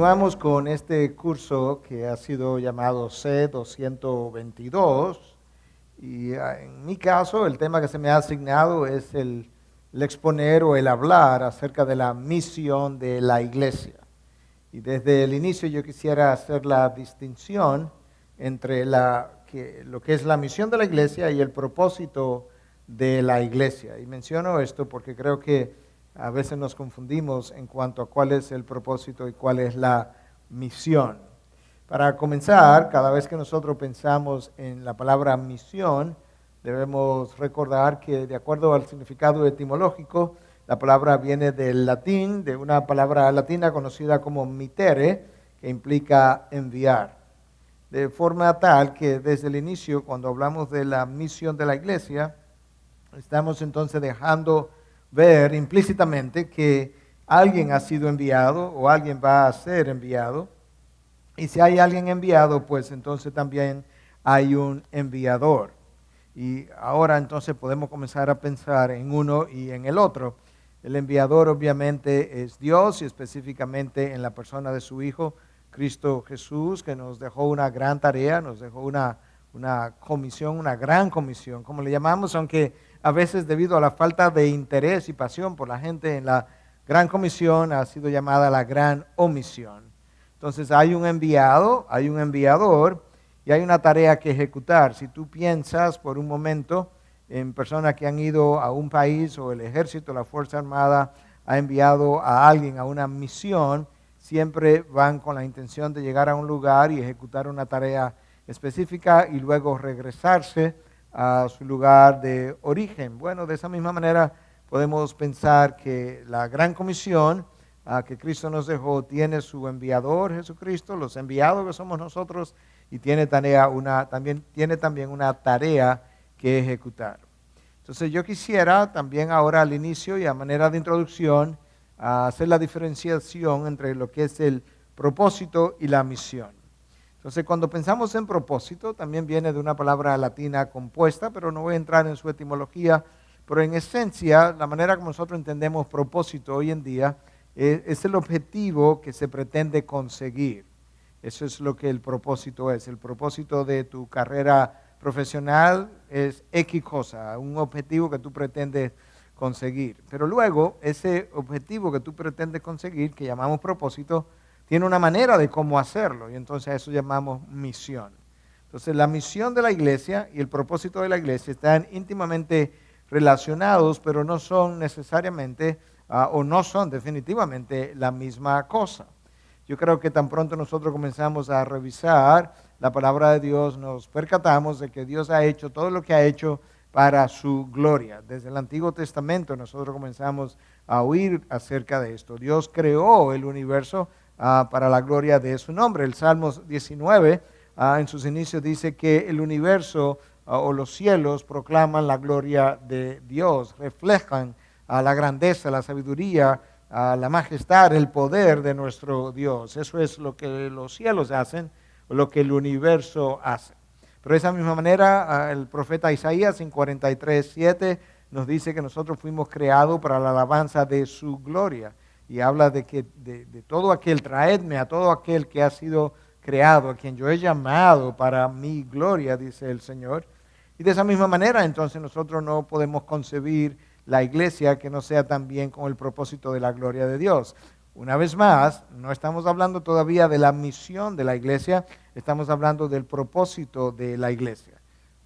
Continuamos con este curso que ha sido llamado C222 y en mi caso el tema que se me ha asignado es el exponer o el hablar acerca de la misión de la iglesia. Y desde el inicio yo quisiera hacer la distinción entre lo que es la misión de la iglesia y el propósito de la iglesia. Y menciono esto porque creo que a veces nos confundimos en cuanto a cuál es el propósito y cuál es la misión. Para comenzar, cada vez que nosotros pensamos en la palabra misión, debemos recordar que de acuerdo al significado etimológico, la palabra viene del latín, de una palabra latina conocida como mitere, que implica enviar. De forma tal que desde el inicio, cuando hablamos de la misión de la iglesia, estamos entonces dejando ver implícitamente que alguien ha sido enviado o alguien va a ser enviado. Y si hay alguien enviado, pues entonces también hay un enviador. Y ahora entonces podemos comenzar a pensar en uno y en el otro. El enviador obviamente es Dios y específicamente en la persona de su Hijo, Cristo Jesús, que nos dejó una gran tarea, nos dejó una comisión, una gran comisión, como le llamamos, aunque a veces debido a la falta de interés y pasión por la gente en la gran comisión ha sido llamada la gran omisión. Entonces hay un enviado, hay un enviador y hay una tarea que ejecutar. Si tú piensas por un momento en personas que han ido a un país o el ejército, la Fuerza Armada ha enviado a alguien a una misión, siempre van con la intención de llegar a un lugar y ejecutar una tarea específica y luego regresarse a su lugar de origen. Bueno, de esa misma manera podemos pensar que la gran comisión que Cristo nos dejó tiene su enviador Jesucristo, los enviados que somos nosotros, y tiene también una tarea que ejecutar. Entonces yo quisiera también ahora al inicio y a manera de introducción hacer la diferenciación entre lo que es el propósito y la misión. Entonces, cuando pensamos en propósito, también viene de una palabra latina compuesta, pero no voy a entrar en su etimología, pero en esencia, la manera como nosotros entendemos propósito hoy en día es el objetivo que se pretende conseguir. Eso es lo que el propósito es. El propósito de tu carrera profesional es X cosa, un objetivo que tú pretendes conseguir. Pero luego, ese objetivo que tú pretendes conseguir, que llamamos propósito, tiene una manera de cómo hacerlo y entonces a eso llamamos misión. Entonces la misión de la iglesia y el propósito de la iglesia están íntimamente relacionados, pero no son necesariamente o no son definitivamente la misma cosa. Yo creo que tan pronto nosotros comenzamos a revisar la palabra de Dios, nos percatamos de que Dios ha hecho todo lo que ha hecho para su gloria. Desde el Antiguo Testamento nosotros comenzamos a oír acerca de esto. Dios creó el universo para la gloria de su nombre. El Salmo 19 en sus inicios dice que el universo o los cielos proclaman la gloria de Dios, reflejan la grandeza, la sabiduría, la majestad, el poder de nuestro Dios. Eso es lo que los cielos hacen, o lo que el universo hace. Pero de esa misma manera el profeta Isaías en 43:7 nos dice que nosotros fuimos creados para la alabanza de su gloria. Y habla de que de todo aquel, traedme a todo aquel que ha sido creado, a quien yo he llamado para mi gloria, dice el Señor. Y de esa misma manera, entonces nosotros no podemos concebir la iglesia que no sea también con el propósito de la gloria de Dios. Una vez más, no estamos hablando todavía de la misión de la iglesia, estamos hablando del propósito de la iglesia.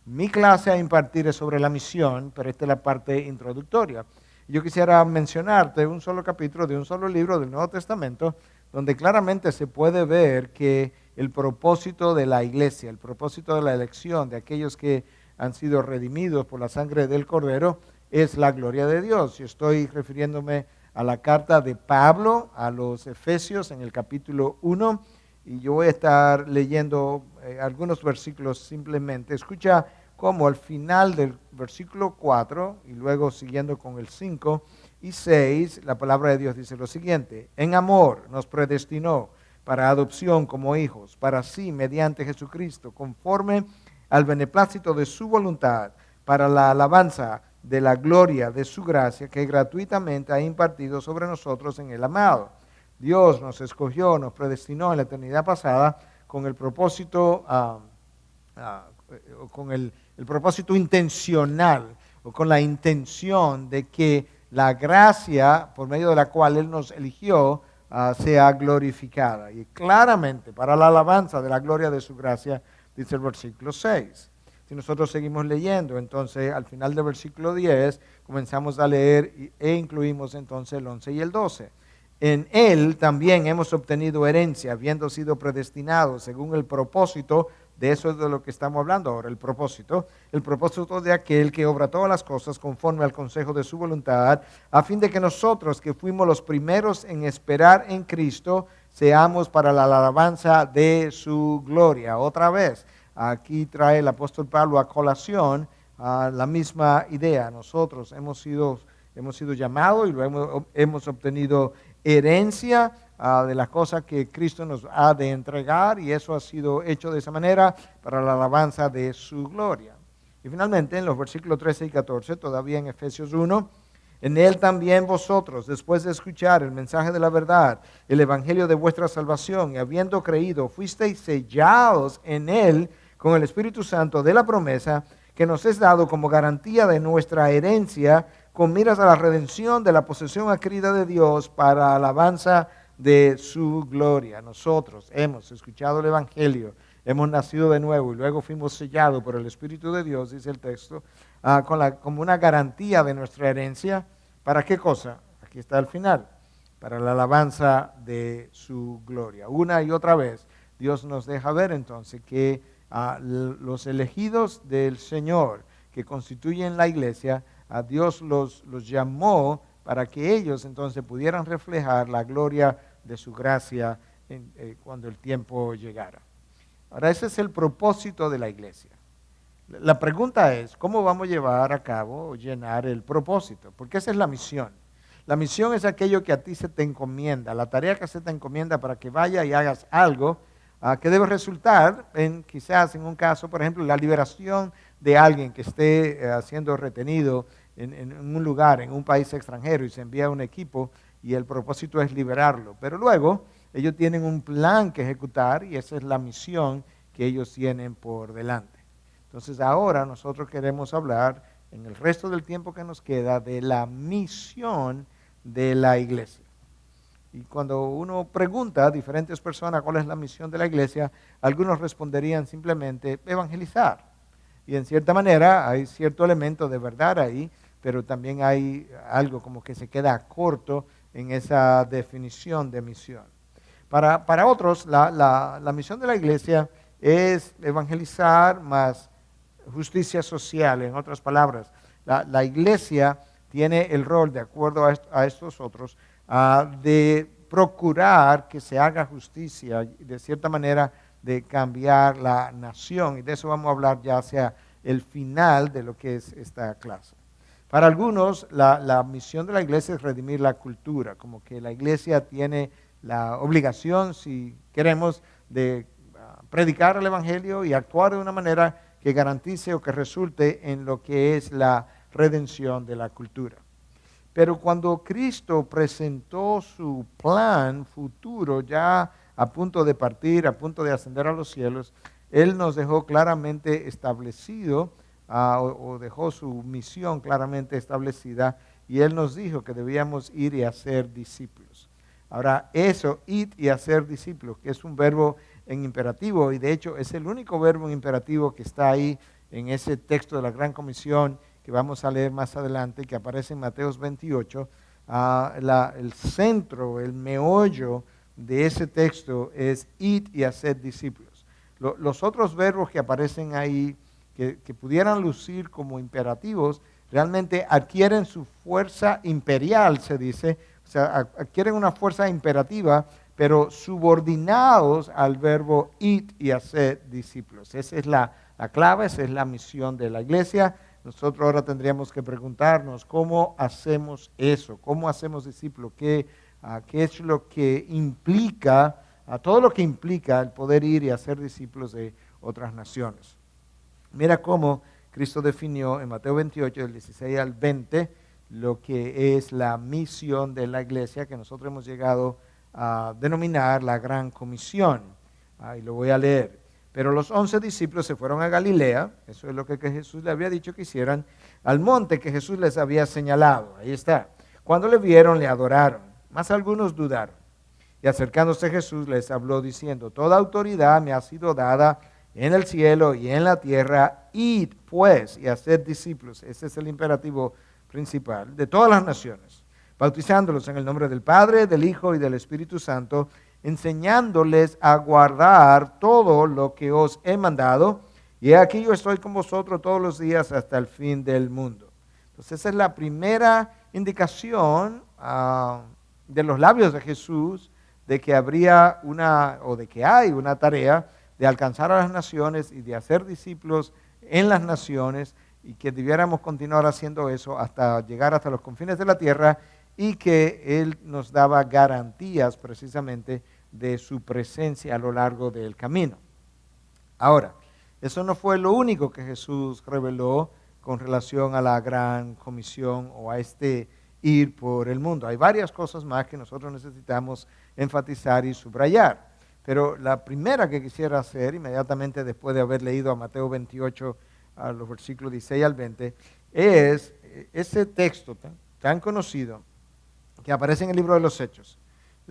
Mi clase a impartir es sobre la misión, pero esta es la parte introductoria. Yo quisiera mencionarte un solo capítulo de un solo libro del Nuevo Testamento, donde claramente se puede ver que el propósito de la iglesia, el propósito de la elección de aquellos que han sido redimidos por la sangre del Cordero, es la gloria de Dios. Yo estoy refiriéndome a la carta de Pablo a los Efesios en el capítulo 1, y yo voy a estar leyendo algunos versículos simplemente. Escucha como al final del versículo 4 y luego siguiendo con el 5 y 6, la palabra de Dios dice lo siguiente: en amor nos predestinó para adopción como hijos, para sí mediante Jesucristo, conforme al beneplácito de su voluntad, para la alabanza de la gloria de su gracia que gratuitamente ha impartido sobre nosotros en el amado. Dios nos escogió, nos predestinó en la eternidad pasada con el propósito, con el propósito intencional, o con la intención de que la gracia por medio de la cual Él nos eligió sea glorificada. Y claramente, para la alabanza de la gloria de su gracia, dice el versículo 6. Si nosotros seguimos leyendo, entonces al final del versículo 10 comenzamos a leer e incluimos entonces el 11 y el 12. En Él también hemos obtenido herencia, habiendo sido predestinados según el propósito, de eso es de lo que estamos hablando ahora, el propósito de aquel que obra todas las cosas conforme al consejo de su voluntad, a fin de que nosotros que fuimos los primeros en esperar en Cristo, seamos para la alabanza de su gloria. Otra vez, aquí trae el apóstol Pablo a colación la misma idea. Nosotros hemos sido llamados y hemos obtenido herencia de las cosas que Cristo nos ha de entregar, y eso ha sido hecho de esa manera para la alabanza de su gloria. Y finalmente, en los versículos 13 y 14, todavía en Efesios 1, en Él también vosotros, después de escuchar el mensaje de la verdad, el evangelio de vuestra salvación, y habiendo creído, fuisteis sellados en Él con el Espíritu Santo de la promesa, que nos es dado como garantía de nuestra herencia, con miras a la redención de la posesión adquirida de Dios para alabanza de su gloria. Nosotros hemos escuchado el evangelio, hemos nacido de nuevo y luego fuimos sellados por el Espíritu de Dios, dice el texto, como una garantía de nuestra herencia. ¿Para qué cosa? Aquí está el final. Para la alabanza de su gloria. Una y otra vez Dios nos deja ver entonces que los elegidos del Señor que constituyen la iglesia, a Dios los llamó para que ellos entonces pudieran reflejar la gloria de su gracia cuando el tiempo llegara. Ahora, ese es el propósito de la iglesia. La pregunta es, ¿cómo vamos a llevar a cabo o llenar el propósito? Porque esa es la misión. La misión es aquello que a ti se te encomienda, la tarea que se te encomienda para que vaya y hagas algo que debe resultar quizás en un caso, por ejemplo, la liberación de alguien que esté siendo retenido en un lugar, en un país extranjero, y se envía un equipo y el propósito es liberarlo. Pero luego ellos tienen un plan que ejecutar y esa es la misión que ellos tienen por delante. Entonces ahora nosotros queremos hablar en el resto del tiempo que nos queda de la misión de la iglesia. Y cuando uno pregunta a diferentes personas cuál es la misión de la iglesia, algunos responderían simplemente evangelizar. Y en cierta manera hay cierto elemento de verdad ahí, pero también hay algo como que se queda corto en esa definición de misión. Para otros, la misión de la iglesia es evangelizar más justicia social. En otras palabras, la iglesia tiene el rol, de acuerdo a estos otros, de procurar que se haga justicia, de cierta manera de cambiar la nación. Y de eso vamos a hablar ya hacia el final de lo que es esta clase. Para algunos, la misión de la iglesia es redimir la cultura, como que la iglesia tiene la obligación, si queremos, de predicar el evangelio y actuar de una manera que garantice o que resulte en lo que es la redención de la cultura. Pero cuando Cristo presentó su plan futuro, ya a punto de partir, a punto de ascender a los cielos, Él nos dejó claramente establecido, o dejó su misión claramente establecida, y Él nos dijo que debíamos ir y hacer discípulos. Ahora, eso, ir y hacer discípulos, que es un verbo en imperativo, y de hecho es el único verbo en imperativo que está ahí en ese texto de la Gran Comisión, que vamos a leer más adelante, que aparece en Mateo 28, el centro, el meollo de ese texto es id y hacer discípulos. Los otros verbos que aparecen ahí, que pudieran lucir como imperativos, realmente adquieren su fuerza imperial, se dice, o sea, adquieren una fuerza imperativa, pero subordinados al verbo id y hacer discípulos. Esa es la clave, esa es la misión de la iglesia. Nosotros ahora tendríamos que preguntarnos cómo hacemos eso, cómo hacemos discípulos, qué es lo que implica, todo lo que implica el poder ir y hacer discípulos de otras naciones. Mira cómo Cristo definió en Mateo 28, del 16 al 20, lo que es la misión de la iglesia, que nosotros hemos llegado denominar la Gran Comisión. Y lo voy a leer. Pero los 11 discípulos se fueron a Galilea, eso es lo que Jesús le había dicho que hicieran, al monte que Jesús les había señalado. Ahí está. Cuando le vieron, le adoraron, mas algunos dudaron. Y acercándose Jesús les habló diciendo, toda autoridad me ha sido dada en el cielo y en la tierra, id pues y haced discípulos. Ese es el imperativo principal de todas las naciones, bautizándolos en el nombre del Padre, del Hijo y del Espíritu Santo, enseñándoles a guardar todo lo que os he mandado, y aquí yo estoy con vosotros todos los días hasta el fin del mundo. Entonces esa es la primera indicación de los labios de Jesús de que habría de que hay una tarea de alcanzar a las naciones y de hacer discípulos en las naciones, y que debiéramos continuar haciendo eso hasta llegar hasta los confines de la tierra, y que Él nos daba garantías precisamente de su presencia a lo largo del camino. Ahora, eso no fue lo único que Jesús reveló con relación a la Gran Comisión o a este ir por el mundo. Hay varias cosas más que nosotros necesitamos enfatizar y subrayar. Pero la primera que quisiera hacer, inmediatamente después de haber leído a Mateo 28, a los versículos 16 al 20, es ese texto tan conocido que aparece en el libro de los Hechos.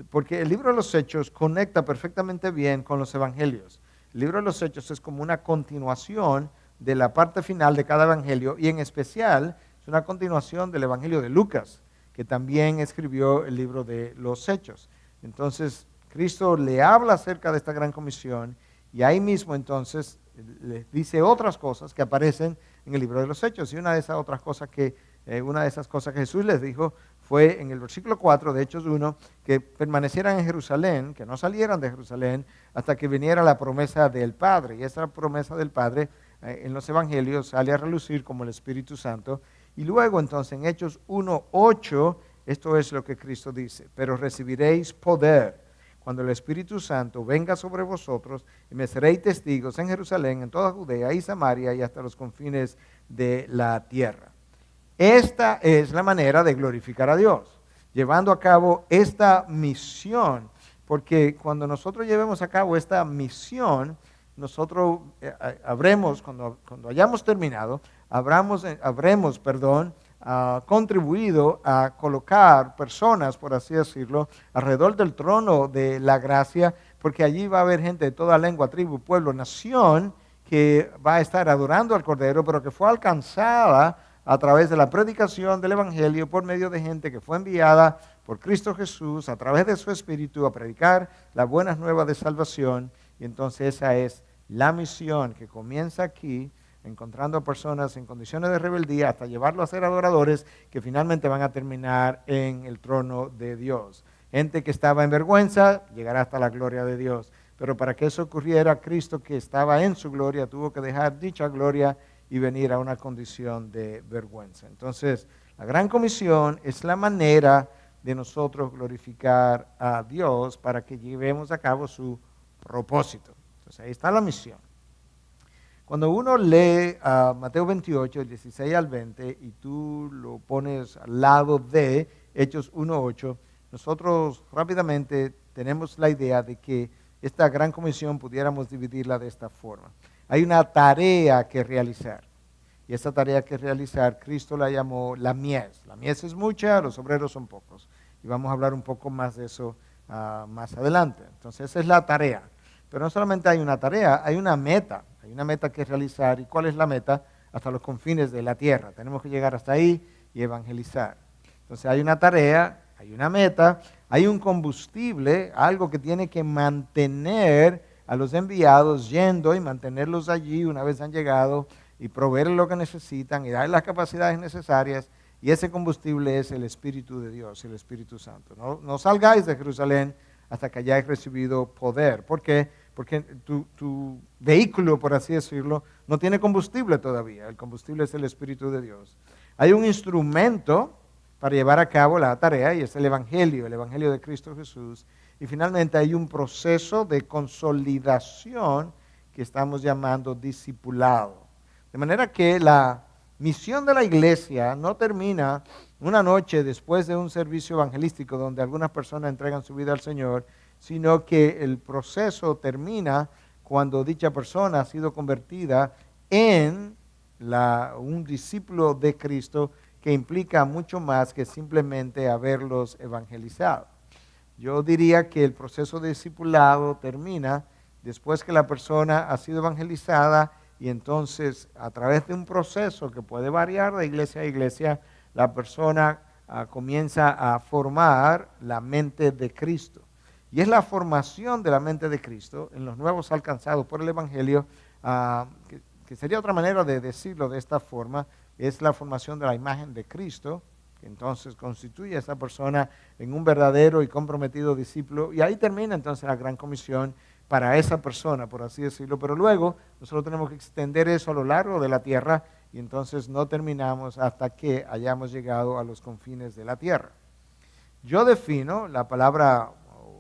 Porque el libro de los Hechos conecta perfectamente bien con los evangelios. El libro de los Hechos es como una continuación de la parte final de cada evangelio, y en especial es una continuación del evangelio de Lucas, que también escribió el libro de los Hechos. Entonces, Cristo le habla acerca de esta gran comisión, y ahí mismo entonces les dice otras cosas que aparecen en el libro de los Hechos. Y una de esas cosas que Jesús les dijo fue en el versículo 4 de Hechos 1, que permanecieran en Jerusalén, que no salieran de Jerusalén hasta que viniera la promesa del Padre. Y esa promesa del Padre en los evangelios sale a relucir como el Espíritu Santo. Y luego entonces en Hechos 1:8, esto es lo que Cristo dice: pero recibiréis poder cuando el Espíritu Santo venga sobre vosotros, y me seréis testigos en Jerusalén, en toda Judea y Samaria y hasta los confines de la tierra. Esta es la manera de glorificar a Dios, llevando a cabo esta misión, porque cuando nosotros llevemos a cabo esta misión, nosotros habremos, cuando hayamos terminado, habremos contribuido a colocar personas, por así decirlo, alrededor del trono de la gracia, porque allí va a haber gente de toda lengua, tribu, pueblo, nación, que va a estar adorando al Cordero, pero que fue alcanzada a través de la predicación del Evangelio por medio de gente que fue enviada por Cristo Jesús a través de su Espíritu a predicar las buenas nuevas de salvación. Y entonces esa es la misión que comienza aquí, encontrando a personas en condiciones de rebeldía hasta llevarlos a ser adoradores que finalmente van a terminar en el trono de Dios. Gente que estaba en vergüenza llegará hasta la gloria de Dios. Pero para que eso ocurriera, Cristo, que estaba en su gloria, tuvo que dejar dicha gloria y venir a una condición de vergüenza. Entonces, la Gran Comisión es la manera de nosotros glorificar a Dios para que llevemos a cabo su propósito. Entonces, ahí está la misión. Cuando uno lee Mateo 28, el 16 al 20, y tú lo pones al lado de Hechos 1:8, nosotros rápidamente tenemos la idea de que esta gran comisión pudiéramos dividirla de esta forma. Hay una tarea que realizar, y esa tarea que realizar Cristo la llamó la mies. La mies es mucha, los obreros son pocos, y vamos a hablar un poco más de eso más adelante. Entonces esa es la tarea. Pero no solamente hay una tarea, hay una meta que realizar. ¿Y cuál es la meta? Hasta los confines de la tierra. Tenemos que llegar hasta ahí y evangelizar. Entonces hay una tarea, hay una meta, hay un combustible, algo que tiene que mantener a los enviados yendo y mantenerlos allí una vez han llegado y proveerles lo que necesitan y darles las capacidades necesarias. Y ese combustible es el Espíritu de Dios, el Espíritu Santo. No salgáis de Jerusalén hasta que hayáis recibido poder. ¿Por qué? Porque tu vehículo, por así decirlo, no tiene combustible todavía. El combustible es el Espíritu de Dios. Hay un instrumento para llevar a cabo la tarea y es el Evangelio de Cristo Jesús. Y finalmente hay un proceso de consolidación que estamos llamando discipulado. De manera que la misión de la iglesia no termina una noche después de un servicio evangelístico donde algunas personas entregan su vida al Señor, sino que el proceso termina cuando dicha persona ha sido convertida en un discípulo de Cristo, que implica mucho más que simplemente haberlos evangelizado. Yo diría que el proceso de discipulado termina después que la persona ha sido evangelizada, y entonces a través de un proceso que puede variar de iglesia a iglesia, la persona comienza a formar la mente de Cristo. Y es la formación de la mente de Cristo en los nuevos alcanzados por el Evangelio, que sería otra manera de decirlo de esta forma, es la formación de la imagen de Cristo, que entonces constituye a esa persona en un verdadero y comprometido discípulo. Y ahí termina entonces la gran comisión para esa persona, por así decirlo. Pero luego nosotros tenemos que extender eso a lo largo de la tierra, y entonces no terminamos hasta que hayamos llegado a los confines de la tierra. Yo defino la palabra,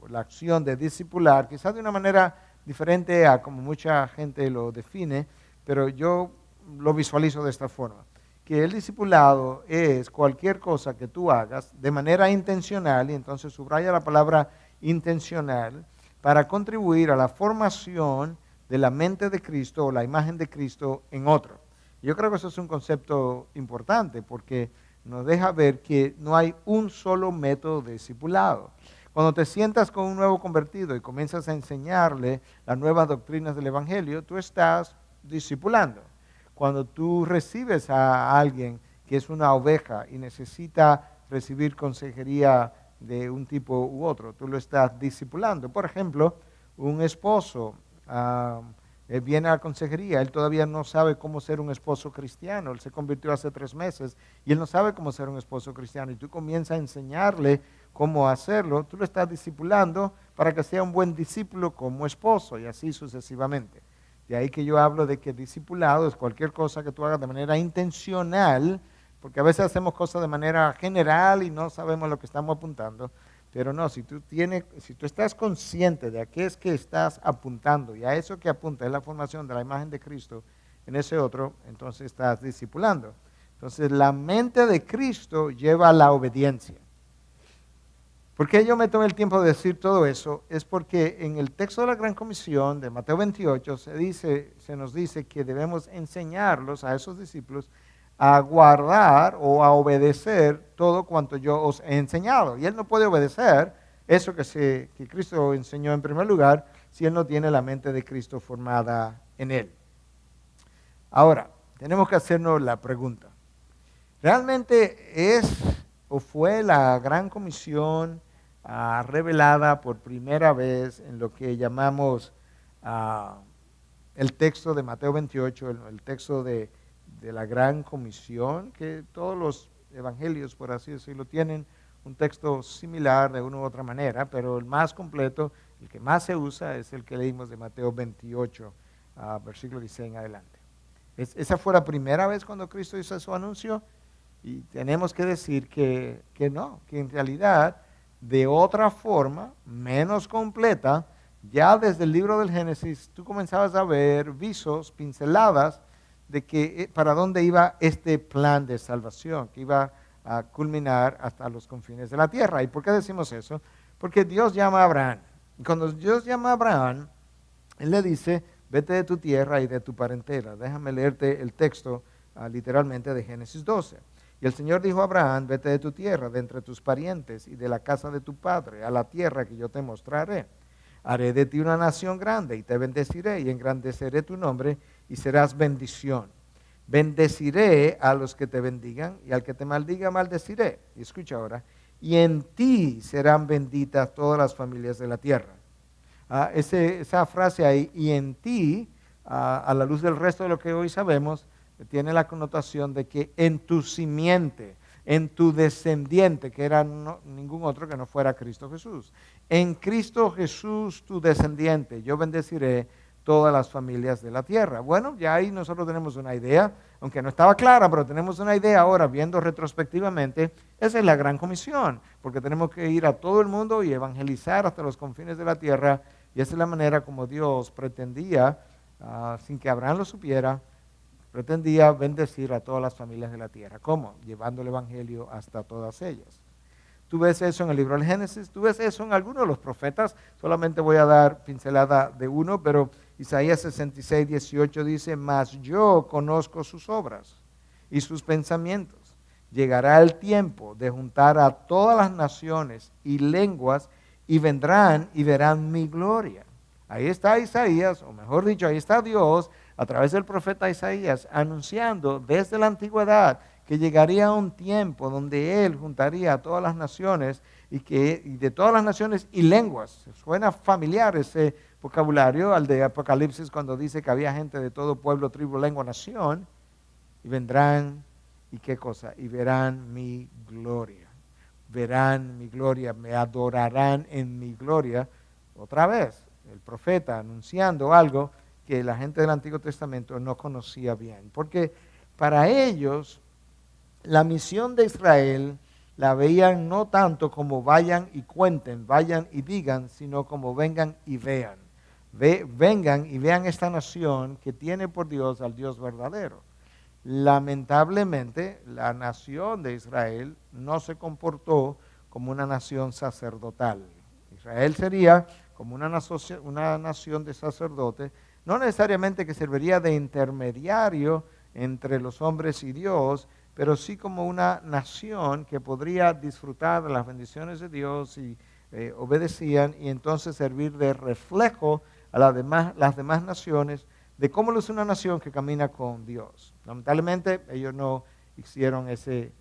la acción de discipular, quizás de una manera diferente a como mucha gente lo define, pero yo lo visualizo de esta forma: que el discipulado es cualquier cosa que tú hagas de manera intencional, y entonces subraya la palabra intencional, para contribuir a la formación de la mente de Cristo o la imagen de Cristo en otro. Yo creo que eso es un concepto importante, porque nos deja ver que no hay un solo método de discipulado. Cuando te sientas con un nuevo convertido y comienzas a enseñarle las nuevas doctrinas del Evangelio, tú estás discipulando. Cuando tú recibes a alguien que es una oveja y necesita recibir consejería de un tipo u otro, tú lo estás discipulando. Por ejemplo, un esposo viene a la consejería, él todavía no sabe cómo ser un esposo cristiano, él se convirtió hace 3 meses y él no sabe cómo ser un esposo cristiano, y tú comienzas a enseñarle cómo hacerlo. Tú lo estás discipulando para que sea un buen discípulo como esposo, y así sucesivamente. De ahí que yo hablo de que discipulado es cualquier cosa que tú hagas de manera intencional, porque a veces hacemos cosas de manera general y no sabemos lo que estamos apuntando. Pero no, si tú estás consciente de a qué es que estás apuntando, y a eso que apunta es la formación de la imagen de Cristo en ese otro, entonces estás discipulando. Entonces la mente de Cristo lleva a la obediencia. ¿Por qué yo me tomé el tiempo de decir todo eso? Es porque en el texto de la Gran Comisión de Mateo 28 se nos dice que debemos enseñarlos a esos discípulos a guardar o a obedecer todo cuanto yo os he enseñado. Y él no puede obedecer eso que Cristo enseñó en primer lugar si él no tiene la mente de Cristo formada en él. Ahora, tenemos que hacernos la pregunta: ¿realmente es o fue la Gran Comisión revelada por primera vez en lo que llamamos el texto de Mateo 28, el texto de la Gran Comisión? Que todos los evangelios, por así decirlo, tienen un texto similar de una u otra manera, pero el más completo, el que más se usa, es el que leímos de Mateo 28, versículo 16 en adelante. Esa fue la primera vez cuando Cristo hizo su anuncio, y tenemos que decir que no, que en realidad de otra forma, menos completa, ya desde el libro del Génesis tú comenzabas a ver visos, pinceladas de que para dónde iba este plan de salvación, que iba a culminar hasta los confines de la tierra. ¿Y por qué decimos eso? Porque Dios llama a Abraham. Y cuando Dios llama a Abraham, él le dice: vete de tu tierra y de tu parentela. Déjame leerte el texto literalmente de Génesis 12. Y el Señor dijo a Abraham: vete de tu tierra, de entre tus parientes y de la casa de tu padre, a la tierra que yo te mostraré. Haré de ti una nación grande y te bendeciré y engrandeceré tu nombre y serás bendición. Bendeciré a los que te bendigan y al que te maldiga maldeciré. Y escucha ahora: y en ti serán benditas todas las familias de la tierra. Esa frase ahí, y en ti, a la luz del resto de lo que hoy sabemos, tiene la connotación de que en tu simiente, en tu descendiente, que era ningún otro que no fuera Cristo Jesús. En Cristo Jesús, tu descendiente, yo bendeciré todas las familias de la tierra. Bueno, ya ahí nosotros tenemos una idea, aunque no estaba clara, pero tenemos una idea ahora, viendo retrospectivamente. Esa es la Gran Comisión, porque tenemos que ir a todo el mundo y evangelizar hasta los confines de la tierra, y esa es la manera como Dios pretendía, sin que Abraham lo supiera, pretendía bendecir a todas las familias de la tierra. ¿Cómo? Llevando el evangelio hasta todas ellas. Tú ves eso en el libro del Génesis, tú ves eso en algunos de los profetas, solamente voy a dar pincelada de uno, pero Isaías 66, 18 dice, mas yo conozco sus obras y sus pensamientos. Llegará el tiempo de juntar a todas las naciones y lenguas y vendrán y verán mi gloria. Ahí está Isaías, o mejor dicho, ahí está Dios a través del profeta Isaías anunciando desde la antigüedad que llegaría un tiempo donde Él juntaría a todas las naciones y de todas las naciones y lenguas. Suena familiar ese vocabulario al de Apocalipsis cuando dice que había gente de todo pueblo, tribu, lengua, nación, y vendrán, ¿y qué cosa? Y verán mi gloria. Verán mi gloria, me adorarán en mi gloria. Otra vez, el profeta anunciando algo que la gente del Antiguo Testamento no conocía bien. Porque para ellos, la misión de Israel la veían no tanto como vayan y cuenten, vayan y digan, sino como vengan y vean. Vengan y vean esta nación que tiene por Dios al Dios verdadero. Lamentablemente, la nación de Israel no se comportó como una nación sacerdotal. Israel sería como una nación de sacerdotes, no necesariamente que serviría de intermediario entre los hombres y Dios, pero sí como una nación que podría disfrutar de las bendiciones de Dios y obedecían y entonces servir de reflejo a las demás naciones de cómo es una nación que camina con Dios. Lamentablemente ellos no hicieron ese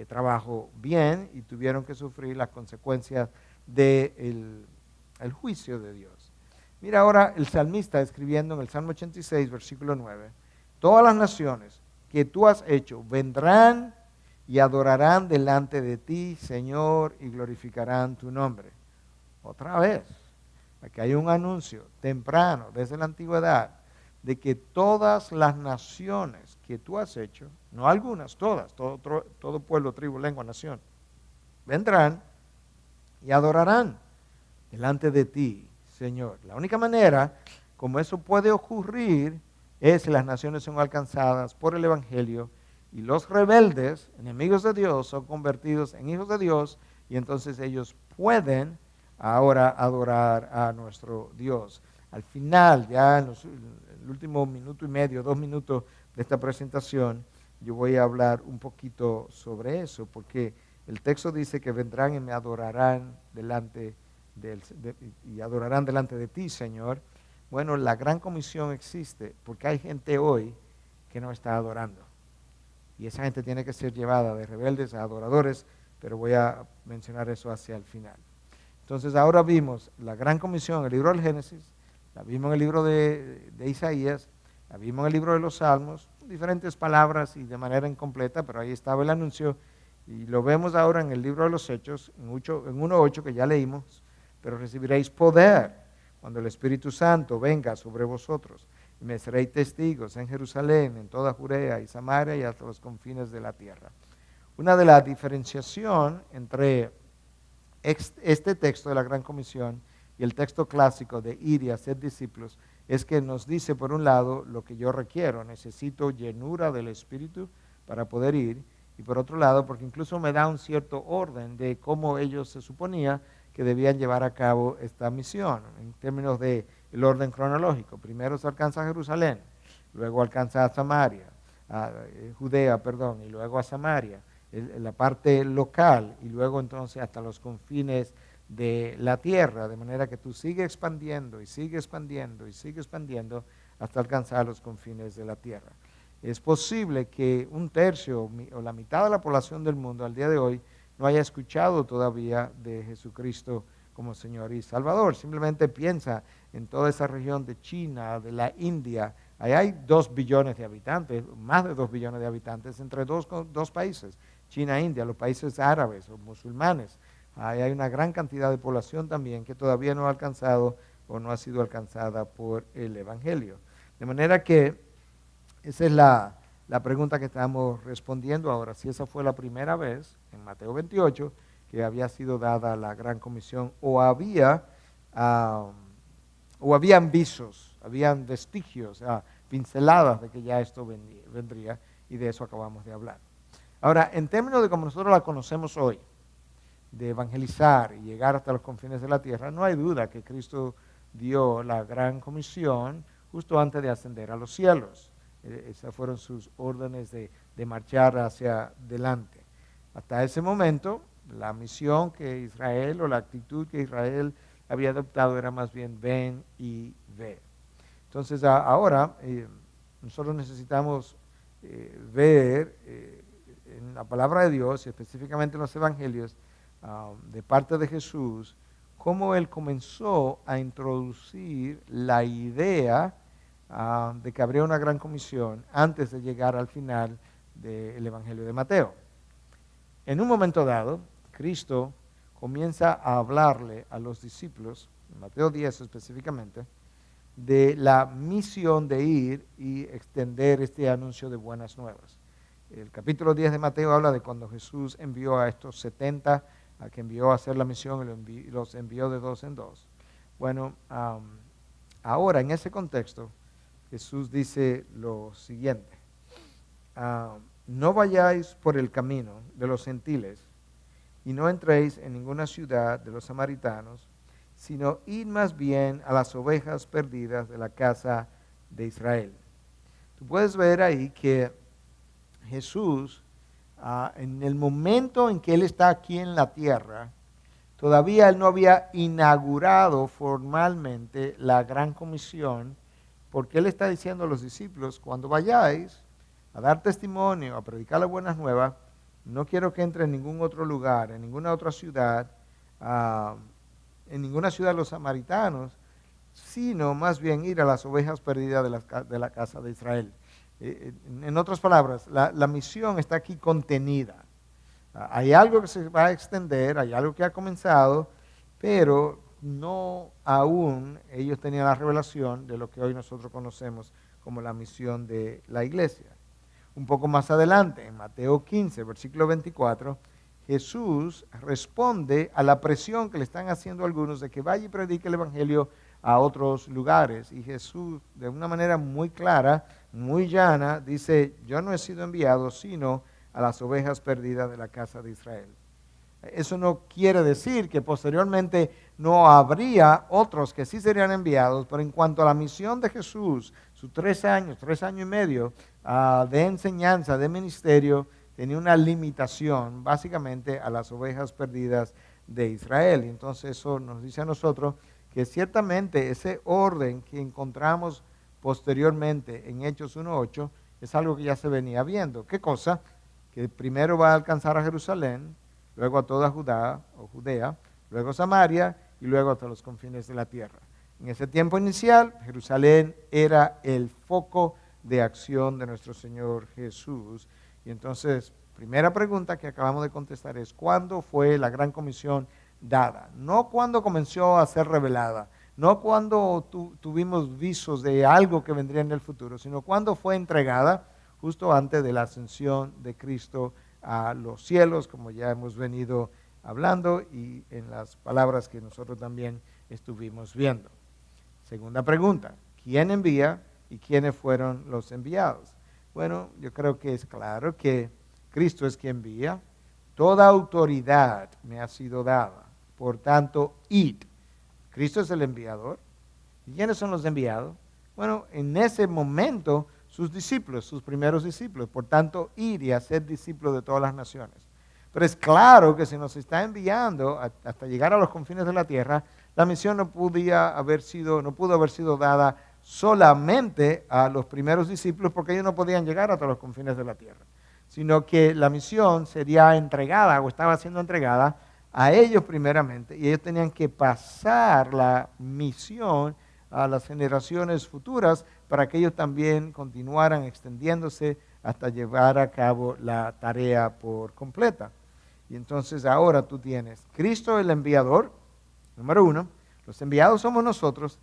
trabajo bien y tuvieron que sufrir las consecuencias del juicio de Dios. Mira ahora el salmista escribiendo en el Salmo 86, versículo 9, todas las naciones que tú has hecho vendrán y adorarán delante de ti, Señor, y glorificarán tu nombre. Otra vez, aquí hay un anuncio temprano, desde la antigüedad, de que todas las naciones que tú has hecho, no algunas, todas, todo pueblo, tribu, lengua, nación, vendrán y adorarán delante de ti, Señor. La única manera como eso puede ocurrir es si las naciones son alcanzadas por el Evangelio y los rebeldes, enemigos de Dios, son convertidos en hijos de Dios y entonces ellos pueden ahora adorar a nuestro Dios. Al final, ya en el último minuto y medio, 2 minutos de esta presentación, yo voy a hablar un poquito sobre eso, porque el texto dice que vendrán y me adorarán y adorarán delante de ti, Señor. Bueno, la gran comisión existe porque hay gente hoy que no está adorando. Y esa gente tiene que ser llevada de rebeldes a adoradores, pero voy a mencionar eso hacia el final. Entonces ahora vimos la gran comisión en el libro del Génesis, la vimos en el libro de Isaías, la vimos en el libro de los Salmos, diferentes palabras y de manera incompleta, pero ahí estaba el anuncio. Y lo vemos ahora en el libro de los Hechos, en 1:8 que ya leímos, pero recibiréis poder cuando el Espíritu Santo venga sobre vosotros, y me seréis testigos en Jerusalén, en toda Judea y Samaria y hasta los confines de la tierra. Una de las diferenciaciones entre este texto de la Gran Comisión y el texto clásico de ir y hacer discípulos es que nos dice, por un lado, lo que yo requiero, necesito llenura del Espíritu para poder ir, y por otro lado, porque incluso me da un cierto orden de cómo ellos se suponía que debían llevar a cabo esta misión, en términos del orden cronológico. Primero se alcanza a Jerusalén, luego alcanza a Samaria, Judea, y luego a Samaria, la parte local, y luego entonces hasta los confines de la tierra, de manera que tú sigues expandiendo y sigues expandiendo y sigues expandiendo hasta alcanzar los confines de la tierra. Es posible que 1/3 o la mitad de la población del mundo al día de hoy no haya escuchado todavía de Jesucristo como Señor y Salvador. Simplemente piensa en toda esa región de China, de la India. Ahí hay 2 billones de habitantes, más de 2 billones de habitantes entre dos países, China e India, los países árabes o musulmanes. Ahí hay una gran cantidad de población también que todavía no ha alcanzado o no ha sido alcanzada por el Evangelio. De manera que esa es la pregunta que estamos respondiendo ahora. Si esa fue la primera vez en Mateo 28 que había sido dada la gran comisión o habían visos, habían vestigios pinceladas de que ya esto vendría, y de eso acabamos de hablar. Ahora, en términos de como nosotros la conocemos hoy, de evangelizar y llegar hasta los confines de la tierra, no hay duda que Cristo dio la gran comisión justo antes de ascender a los cielos. Esas fueron sus órdenes de marchar hacia adelante. Hasta ese momento, la misión que Israel, o la actitud que Israel había adoptado, era más bien ven y ve. Entonces ahora nosotros necesitamos ver en la palabra de Dios, y específicamente en los evangelios, de parte de Jesús, cómo Él comenzó a introducir la idea de que habría una gran comisión antes de llegar al final del Evangelio de Mateo. En un momento dado, Cristo comienza a hablarle a los discípulos, en Mateo 10 específicamente, de la misión de ir y extender este anuncio de buenas nuevas. El capítulo 10 de Mateo habla de cuando Jesús envió a estos 70, a que envió a hacer la misión y los envió de dos en dos. Bueno, ahora en ese contexto, Jesús dice lo siguiente: no vayáis por el camino de los gentiles y no entréis en ninguna ciudad de los samaritanos, sino id más bien a las ovejas perdidas de la casa de Israel. Tú puedes ver ahí que Jesús, en el momento en que Él está aquí en la tierra, todavía Él no había inaugurado formalmente la gran comisión, porque Él está diciendo a los discípulos: cuando vayáis a dar testimonio, a predicar las buenas nuevas, no quiero que entre en ningún otro lugar, en ninguna otra ciudad, en ninguna ciudad de los samaritanos, sino más bien ir a las ovejas perdidas de la casa de Israel. En otras palabras, la misión está aquí contenida. Hay algo que se va a extender, hay algo que ha comenzado, pero no aún ellos tenían la revelación de lo que hoy nosotros conocemos como la misión de la iglesia. Un poco más adelante, en Mateo 15, versículo 24, Jesús responde a la presión que le están haciendo algunos de que vaya y predique el evangelio a otros lugares. Y Jesús, de una manera muy clara, muy llana, dice: yo no he sido enviado sino a las ovejas perdidas de la casa de Israel. Eso no quiere decir que posteriormente no habría otros que sí serían enviados, pero en cuanto a la misión de Jesús, sus 3 años y medio de enseñanza, de ministerio, tenía una limitación básicamente a las ovejas perdidas de Israel. Y entonces eso nos dice a nosotros que ciertamente ese orden que encontramos posteriormente en Hechos 1:8 es algo que ya se venía viendo. ¿Qué cosa? Que primero va a alcanzar a Jerusalén, luego a toda Judea, luego Samaria y luego hasta los confines de la tierra. En ese tiempo inicial, Jerusalén era el foco de acción de nuestro Señor Jesús. Y entonces, primera pregunta que acabamos de contestar es: ¿cuándo fue la gran comisión dada? No cuándo comenzó a ser revelada, no cuándo tuvimos visos de algo que vendría en el futuro, sino cuándo fue entregada, justo antes de la ascensión de Cristo a los cielos, como ya hemos venido hablando y en las palabras que nosotros también estuvimos viendo. Segunda pregunta: ¿quién envía y quiénes fueron los enviados? Bueno, yo creo que es claro que Cristo es quien envía. Toda autoridad me ha sido dada, por tanto, id. Cristo es el enviador. ¿Y quiénes son los enviados? Bueno, en ese momento, sus discípulos, sus primeros discípulos. Por tanto, ir y hacer discípulos de todas las naciones. Pero es claro que si nos está enviando hasta llegar a los confines de la tierra, la misión no pudo haber sido dada solamente a los primeros discípulos, porque ellos no podían llegar hasta los confines de la tierra, sino que la misión sería entregada o estaba siendo entregada a ellos primeramente, y ellos tenían que pasar la misión a las generaciones futuras para que ellos también continuaran extendiéndose hasta llevar a cabo la tarea por completa. Y entonces ahora tú tienes Cristo el enviador, número 1, los enviados somos nosotros,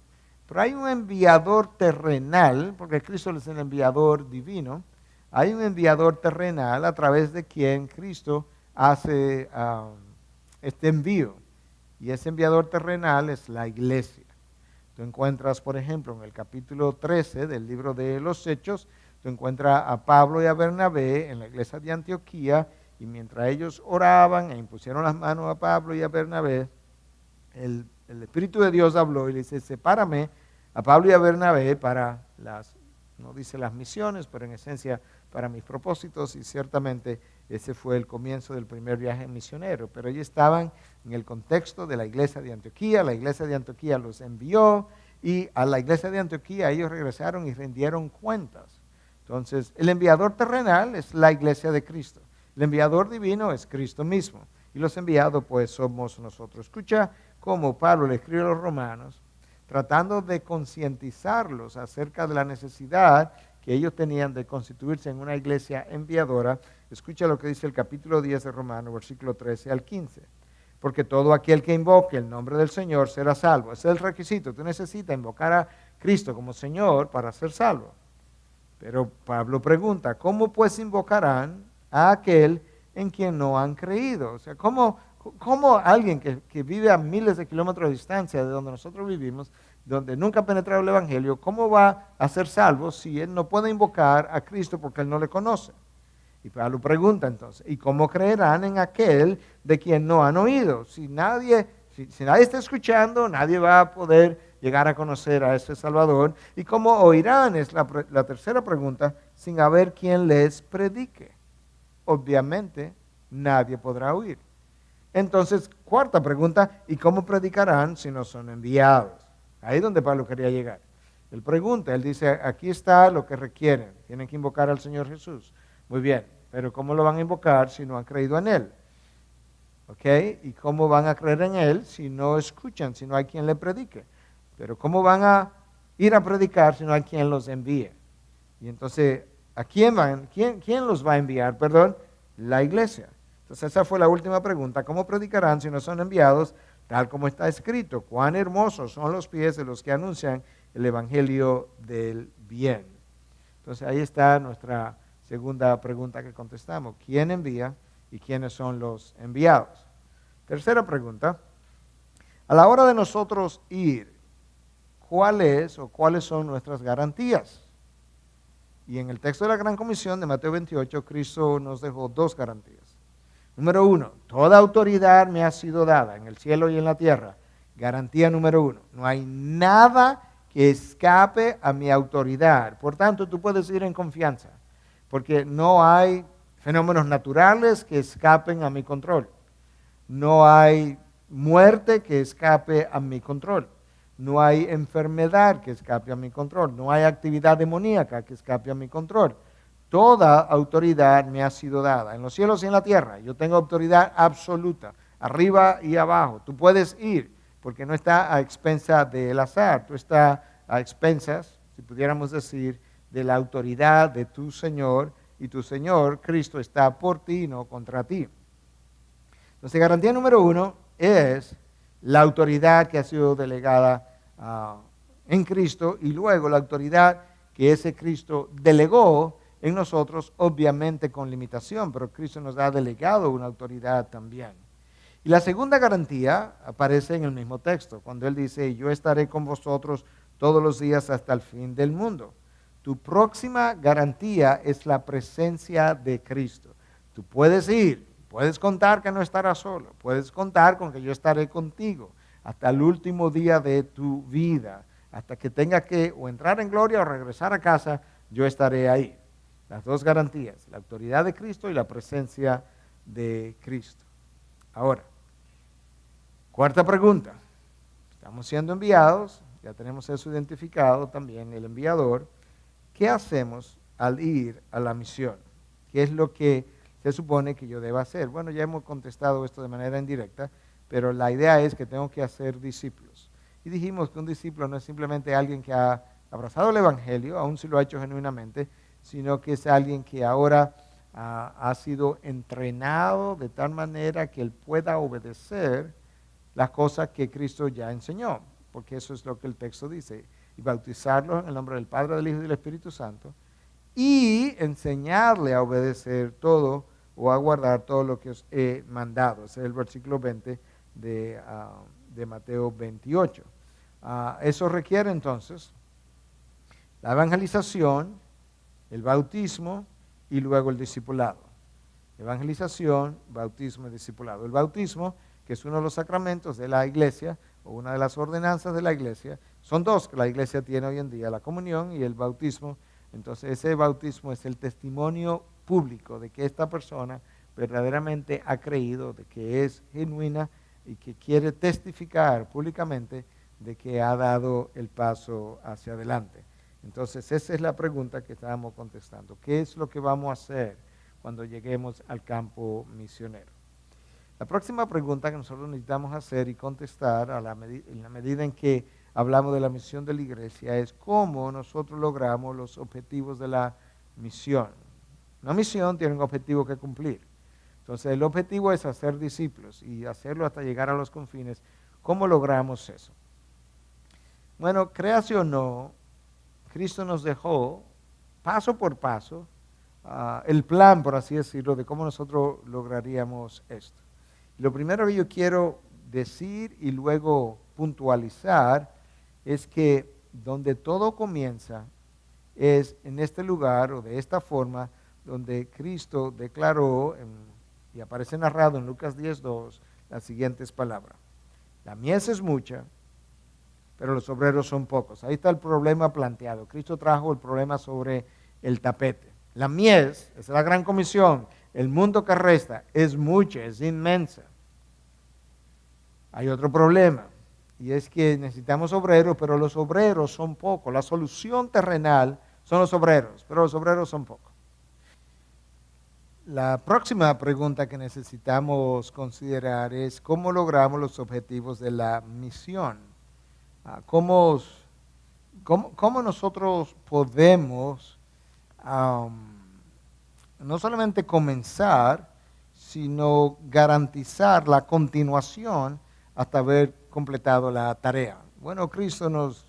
pero hay un enviador terrenal, porque Cristo es el enviador divino. Hay un enviador terrenal a través de quien Cristo hace este envío. Y ese enviador terrenal es la iglesia. Tú encuentras, por ejemplo, en el capítulo 13 del libro de los Hechos, tú encuentras a Pablo y a Bernabé en la iglesia de Antioquía, y mientras ellos oraban e impusieron las manos a Pablo y a Bernabé, el Espíritu de Dios habló y le dice, sepárame a Pablo y a Bernabé para no dice las misiones, pero en esencia para mis propósitos, y ciertamente ese fue el comienzo del primer viaje misionero. Pero ellos estaban en el contexto de la iglesia de Antioquía, la iglesia de Antioquía los envió, y a la iglesia de Antioquía ellos regresaron y rindieron cuentas. Entonces, el enviador terrenal es la iglesia de Cristo. El enviador divino es Cristo mismo. Y los enviados, pues, somos nosotros. Escucha cómo Pablo le escribe a los romanos, tratando de concientizarlos acerca de la necesidad que ellos tenían de constituirse en una iglesia enviadora. Escucha lo que dice el capítulo 10 de Romanos, versículo 13 al 15. Porque todo aquel que invoque el nombre del Señor será salvo. Ese es el requisito. Tú necesitas invocar a Cristo como Señor para ser salvo. Pero Pablo pregunta, ¿cómo pues invocarán a aquel en quien no han creído? O sea, ¿cómo alguien que vive a miles de kilómetros de distancia de donde nosotros vivimos, donde nunca ha penetrado el Evangelio, cómo va a ser salvo si él no puede invocar a Cristo porque él no le conoce? Y Pablo pregunta entonces, ¿y cómo creerán en aquel de quien no han oído? Si nadie está escuchando, nadie va a poder llegar a conocer a ese Salvador. ¿Y cómo oirán? Es la tercera pregunta, sin haber quien les predique. Obviamente, nadie podrá oír. Entonces, cuarta pregunta, ¿y cómo predicarán si no son enviados? Ahí es donde Pablo quería llegar. Él pregunta, él dice, aquí está lo que requieren, tienen que invocar al Señor Jesús. Muy bien, pero ¿cómo lo van a invocar si no han creído en Él? ¿Ok? ¿Y cómo van a creer en Él si no escuchan, si no hay quien le predique? Pero ¿cómo van a ir a predicar si no hay quien los envíe? Y entonces, ¿a quién van? ¿Quién los va a enviar? Perdón, la iglesia. Entonces esa fue la última pregunta. ¿Cómo predicarán si no son enviados? Tal como está escrito, cuán hermosos son los pies de los que anuncian el evangelio del bien. Entonces ahí está nuestra segunda pregunta que contestamos. ¿Quién envía y quiénes son los enviados? Tercera pregunta. A la hora de nosotros ir, ¿cuáles son nuestras garantías? Y en el texto de la Gran Comisión de Mateo 28, Cristo nos dejó dos garantías. Número 1, toda autoridad me ha sido dada en el cielo y en la tierra. Garantía número 1, no hay nada que escape a mi autoridad. Por tanto, tú puedes ir en confianza, porque no hay fenómenos naturales que escapen a mi control. No hay muerte que escape a mi control. No hay enfermedad que escape a mi control. No hay actividad demoníaca que escape a mi control. Toda autoridad me ha sido dada, en los cielos y en la tierra. Yo tengo autoridad absoluta, arriba y abajo. Tú puedes ir, porque no está a expensas del azar. Tú estás a expensas, si pudiéramos decir, de la autoridad de tu Señor, y tu Señor, Cristo, está por ti y no contra ti. Entonces, garantía número 1 es la autoridad que ha sido delegada en Cristo, y luego la autoridad que ese Cristo delegó en nosotros, obviamente con limitación, pero Cristo nos ha delegado una autoridad también. Y la segunda garantía aparece en el mismo texto, cuando Él dice, yo estaré con vosotros todos los días hasta el fin del mundo. Tu próxima garantía es la presencia de Cristo. Tú puedes ir, puedes contar que no estarás solo, puedes contar con que yo estaré contigo hasta el último día de tu vida, hasta que tengas que o entrar en gloria o regresar a casa, yo estaré ahí. Las dos garantías, la autoridad de Cristo y la presencia de Cristo. Ahora, cuarta pregunta. Estamos siendo enviados, ya tenemos eso identificado también, el enviador. ¿Qué hacemos al ir a la misión? ¿Qué es lo que se supone que yo deba hacer? Bueno, ya hemos contestado esto de manera indirecta, pero la idea es que tengo que hacer discípulos. Y dijimos que un discípulo no es simplemente alguien que ha abrazado el Evangelio, aun si lo ha hecho genuinamente, sino que es alguien que ahora ha sido entrenado de tal manera que él pueda obedecer las cosas que Cristo ya enseñó, porque eso es lo que el texto dice, y bautizarlos en el nombre del Padre, del Hijo y del Espíritu Santo, y enseñarle a obedecer todo o a guardar todo lo que os he mandado. Ese es el versículo 20 de Mateo 28. Eso requiere entonces la evangelización, el bautismo y luego el discipulado. Evangelización, bautismo y discipulado. El bautismo, que es uno de los sacramentos de la iglesia, o una de las ordenanzas de la iglesia, son dos que la iglesia tiene hoy en día, la comunión y el bautismo. Entonces ese bautismo es el testimonio público de que esta persona verdaderamente ha creído, de que es genuina y que quiere testificar públicamente de que ha dado el paso hacia adelante. Entonces esa es la pregunta que estábamos contestando. ¿Qué es lo que vamos a hacer cuando lleguemos al campo misionero? La próxima pregunta que nosotros necesitamos hacer y contestar en la medida en que hablamos de la misión de la iglesia es cómo nosotros logramos los objetivos de la misión. Una misión tiene un objetivo que cumplir. Entonces el objetivo es hacer discípulos y hacerlo hasta llegar a los confines. ¿Cómo logramos eso? Bueno, créase o no, Cristo nos dejó paso por paso el plan, por así decirlo, de cómo nosotros lograríamos esto. Lo primero que yo quiero decir y luego puntualizar es que donde todo comienza es en este lugar o de esta forma donde Cristo declaró, y aparece narrado en Lucas 10:2, las siguientes palabras. La mies es mucha, pero los obreros son pocos. Ahí está el problema planteado. Cristo trajo el problema sobre el tapete. La mies es la gran comisión. El mundo que resta es mucha, es inmensa. Hay otro problema, y es que necesitamos obreros, pero los obreros son pocos. La solución terrenal son los obreros, pero los obreros son pocos. La próxima pregunta que necesitamos considerar es cómo logramos los objetivos de la misión. ¿Cómo nosotros podemos no solamente comenzar, sino garantizar la continuación hasta haber completado la tarea? Bueno, Cristo nos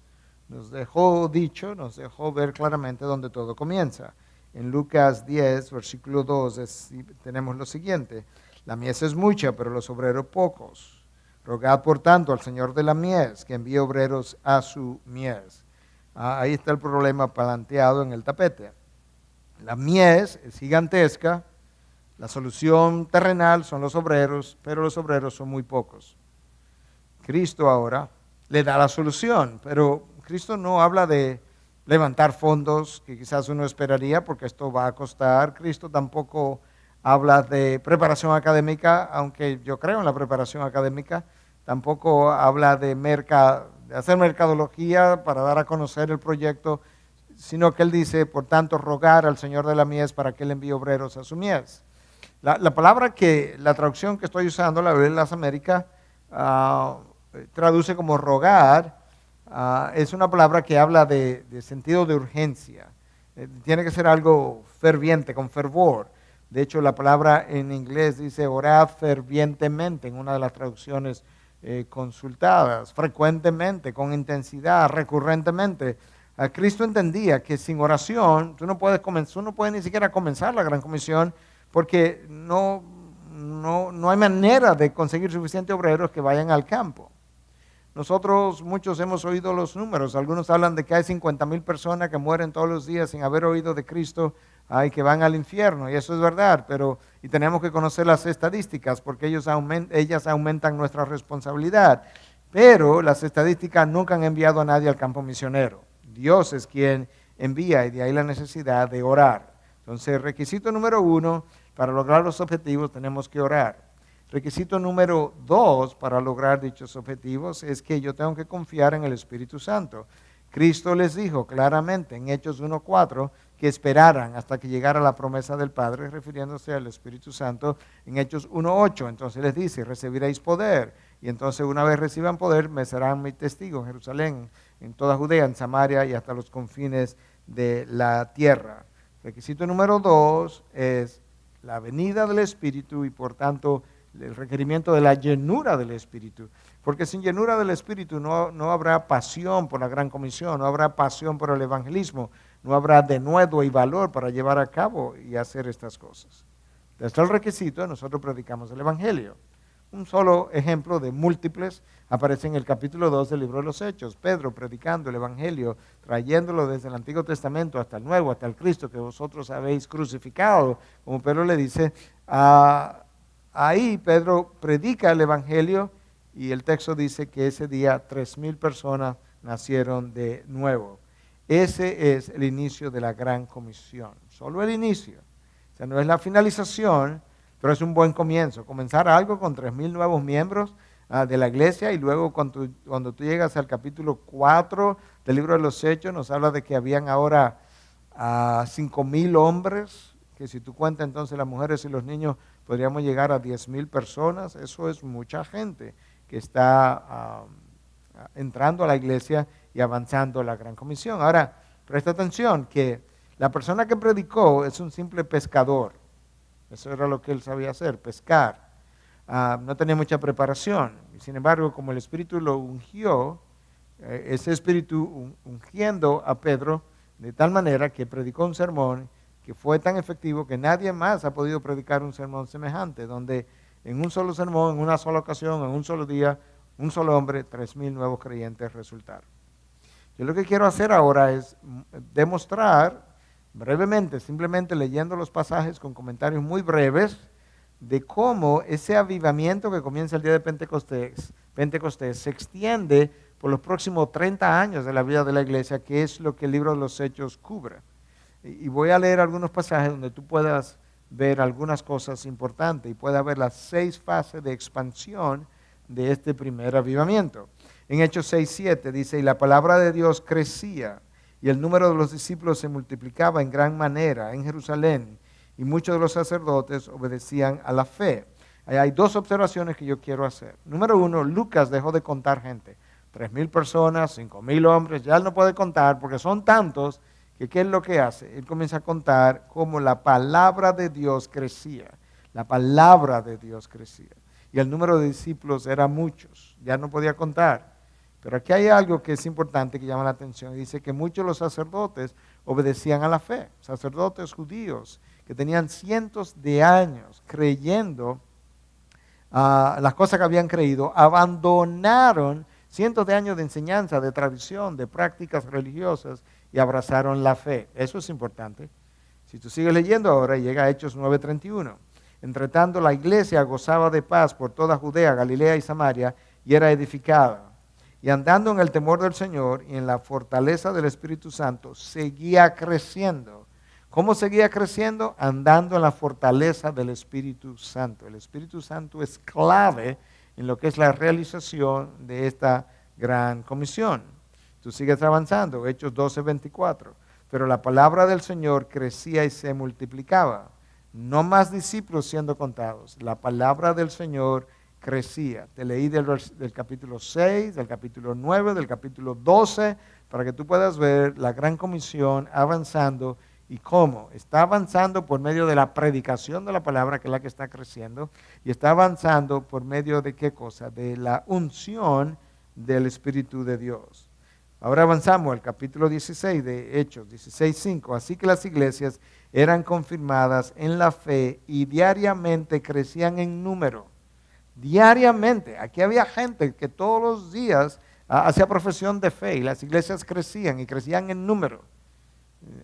dejó dicho, nos dejó ver claramente dónde todo comienza. En Lucas 10, versículo 2, tenemos lo siguiente: la mies es mucha, pero los obreros pocos. Rogad, por tanto, al Señor de la mies que envíe obreros a su mies. Ahí está el problema planteado en el tapete. La mies es gigantesca, la solución terrenal son los obreros, pero los obreros son muy pocos. Cristo ahora le da la solución, pero Cristo no habla de levantar fondos que quizás uno esperaría, porque esto va a costar. Cristo tampoco habla de preparación académica, aunque yo creo en la preparación académica. Tampoco habla de hacer mercadología para dar a conocer el proyecto, sino que él dice, por tanto, rogar al Señor de la mies para que él envíe obreros a su mies. La palabra la traducción que estoy usando, la Biblia de las Américas, traduce como rogar. Es una palabra que habla de sentido de urgencia. Tiene que ser algo ferviente, con fervor. De hecho, la palabra en inglés dice orad fervientemente en una de las traducciones consultadas, frecuentemente, con intensidad, recurrentemente. Cristo entendía que sin oración uno no puede ni siquiera comenzar la gran comisión, porque no hay manera de conseguir suficientes obreros que vayan al campo. Nosotros muchos hemos oído los números. Algunos hablan de que hay 50,000 personas que mueren todos los días sin haber oído de Cristo y que van al infierno, y eso es verdad, y tenemos que conocer las estadísticas porque ellas aumentan nuestra responsabilidad. Pero las estadísticas nunca han enviado a nadie al campo misionero. Dios es quien envía, y de ahí la necesidad de orar. Entonces, requisito número 1, para lograr los objetivos tenemos que orar. Requisito número 2 para lograr dichos objetivos es que yo tengo que confiar en el Espíritu Santo. Cristo les dijo claramente en Hechos 1:4 que esperaran hasta que llegara la promesa del Padre, refiriéndose al Espíritu Santo en Hechos 1:8. Entonces les dice, recibiréis poder, y entonces una vez reciban poder, me serán mis testigos en Jerusalén, en toda Judea, en Samaria y hasta los confines de la tierra. Requisito número 2 es la venida del Espíritu y por tanto el requerimiento de la llenura del Espíritu, porque sin llenura del Espíritu no habrá pasión por la gran comisión, no habrá pasión por el evangelismo, no habrá denuedo y valor para llevar a cabo y hacer estas cosas. Desde el requisito nosotros predicamos el evangelio. un solo ejemplo de múltiples. Aparece en el capítulo 2 del libro de los Hechos. Pedro predicando el Evangelio, trayéndolo desde el Antiguo Testamento hasta el Nuevo, hasta el Cristo que vosotros habéis crucificado. Como Pedro le dice, ahí Pedro predica el Evangelio y el texto dice que ese día 3,000 personas nacieron de nuevo. Ese es el inicio de la Gran Comisión, solo el inicio. O sea, no es la finalización, pero es un buen comienzo. Comenzar algo con 3,000 nuevos miembros de la iglesia y luego cuando tú llegas al capítulo 4 del libro de los Hechos, nos habla de que habían ahora 5,000 hombres, que si tú cuentas entonces las mujeres y los niños, podríamos llegar a 10,000 personas. Eso es mucha gente que está entrando a la iglesia y avanzando la Gran Comisión. Ahora, presta atención que la persona que predicó es un simple pescador. Eso era lo que él sabía hacer, pescar. No tenía mucha preparación. Sin embargo, como el Espíritu lo ungió, ese Espíritu ungiendo a Pedro de tal manera que predicó un sermón que fue tan efectivo que nadie más ha podido predicar un sermón semejante, donde en un solo sermón, en una sola ocasión, en un solo día, un solo hombre, 3,000 nuevos creyentes resultaron. Yo lo que quiero hacer ahora es demostrar brevemente, simplemente leyendo los pasajes con comentarios muy breves, de cómo ese avivamiento que comienza el día de Pentecostés se extiende por los próximos 30 años de la vida de la iglesia, que es lo que el libro de los Hechos cubre. Y voy a leer algunos pasajes donde tú puedas ver algunas cosas importantes y puedas ver las 6 fases de expansión de este primer avivamiento. En Hechos 6:7 dice, y la palabra de Dios crecía, y el número de los discípulos se multiplicaba en gran manera en Jerusalén, y muchos de los sacerdotes obedecían a la fe. Ahí hay 2 observaciones que yo quiero hacer. Número 1, Lucas dejó de contar gente. 3,000 personas, 5,000 hombres, ya él no puede contar porque son tantos que ¿qué es lo que hace? Él comienza a contar cómo la palabra de Dios crecía. La palabra de Dios crecía. Y el número de discípulos era muchos, ya no podía contar. Pero aquí hay algo que es importante que llama la atención. Dice que muchos de los sacerdotes obedecían a la fe. Sacerdotes judíos que tenían cientos de años creyendo las cosas que habían creído, abandonaron cientos de años de enseñanza, de tradición, de prácticas religiosas y abrazaron la fe. Eso es importante. Si tú sigues leyendo ahora, llega a Hechos 9:31. Entre tanto, la iglesia gozaba de paz por toda Judea, Galilea y Samaria y era edificada. Y andando en el temor del Señor y en la fortaleza del Espíritu Santo, seguía creciendo. ¿Cómo seguía creciendo? Andando en la fortaleza del Espíritu Santo. El Espíritu Santo es clave en lo que es la realización de esta gran comisión. Tú sigues avanzando, Hechos 12:24. Pero la palabra del Señor crecía y se multiplicaba. No más discípulos siendo contados. La palabra del Señor crecía. Te leí del capítulo 6, del capítulo 9, del capítulo 12, para que tú puedas ver la gran comisión avanzando y cómo está avanzando por medio de la predicación de la palabra, que es la que está creciendo, y está avanzando por medio de qué cosa, de la unción del Espíritu de Dios. Ahora avanzamos al capítulo 16 de Hechos, 16:5. Así que las iglesias eran confirmadas en la fe y diariamente crecían en número. Diariamente. Aquí había gente que todos los días hacía profesión de fe y las iglesias crecían y crecían en número.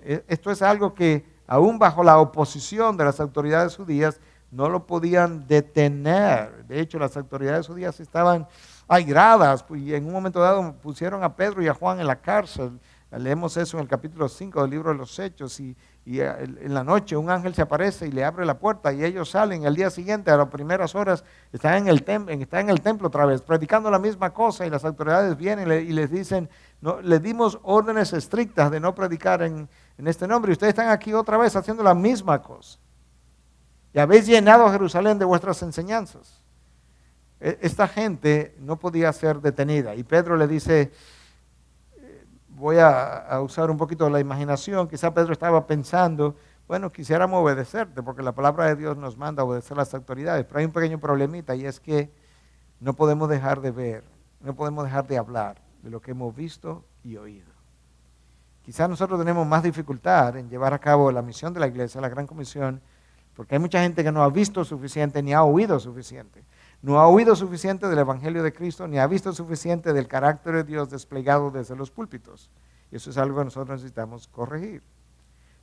Esto es algo que aún bajo la oposición de las autoridades judías no lo podían detener. De hecho, las autoridades judías estaban airadas y en un momento dado pusieron a Pedro y a Juan en la cárcel. Leemos eso en el capítulo 5 del libro de los Hechos y en la noche un ángel se aparece y le abre la puerta y ellos salen. Al día siguiente, a las primeras horas, están en el templo otra vez, predicando la misma cosa y las autoridades vienen y les dicen, no, les dimos órdenes estrictas de no predicar en este nombre y ustedes están aquí otra vez haciendo la misma cosa. Y habéis llenado a Jerusalén de vuestras enseñanzas. Esta gente no podía ser detenida y Pedro le dice, voy a usar un poquito la imaginación, quizá Pedro estaba pensando, bueno, quisiéramos obedecerte, porque la palabra de Dios nos manda a obedecer a las autoridades, pero hay un pequeño problemita y es que no podemos dejar de ver, no podemos dejar de hablar de lo que hemos visto y oído. Quizá nosotros tenemos más dificultad en llevar a cabo la misión de la iglesia, la gran comisión, porque hay mucha gente que no ha visto suficiente ni ha oído suficiente. no ha oído suficiente del Evangelio de Cristo, ni ha visto suficiente del carácter de Dios desplegado desde los púlpitos. Y eso es algo que nosotros necesitamos corregir.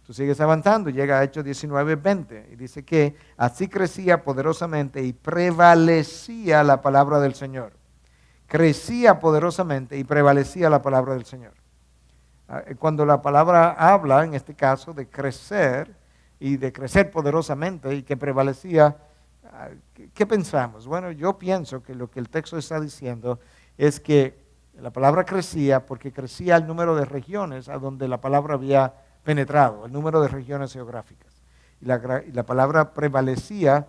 Tú sigues avanzando, llega a Hechos 19:20 y dice que así crecía poderosamente y prevalecía la palabra del Señor. Crecía poderosamente y prevalecía la palabra del Señor. Cuando la palabra habla, en este caso, de crecer y de crecer poderosamente y que prevalecía, ¿qué pensamos? Bueno, yo pienso que lo que el texto está diciendo es que la palabra crecía porque crecía el número de regiones a donde la palabra había penetrado, el número de regiones geográficas. Y la palabra prevalecía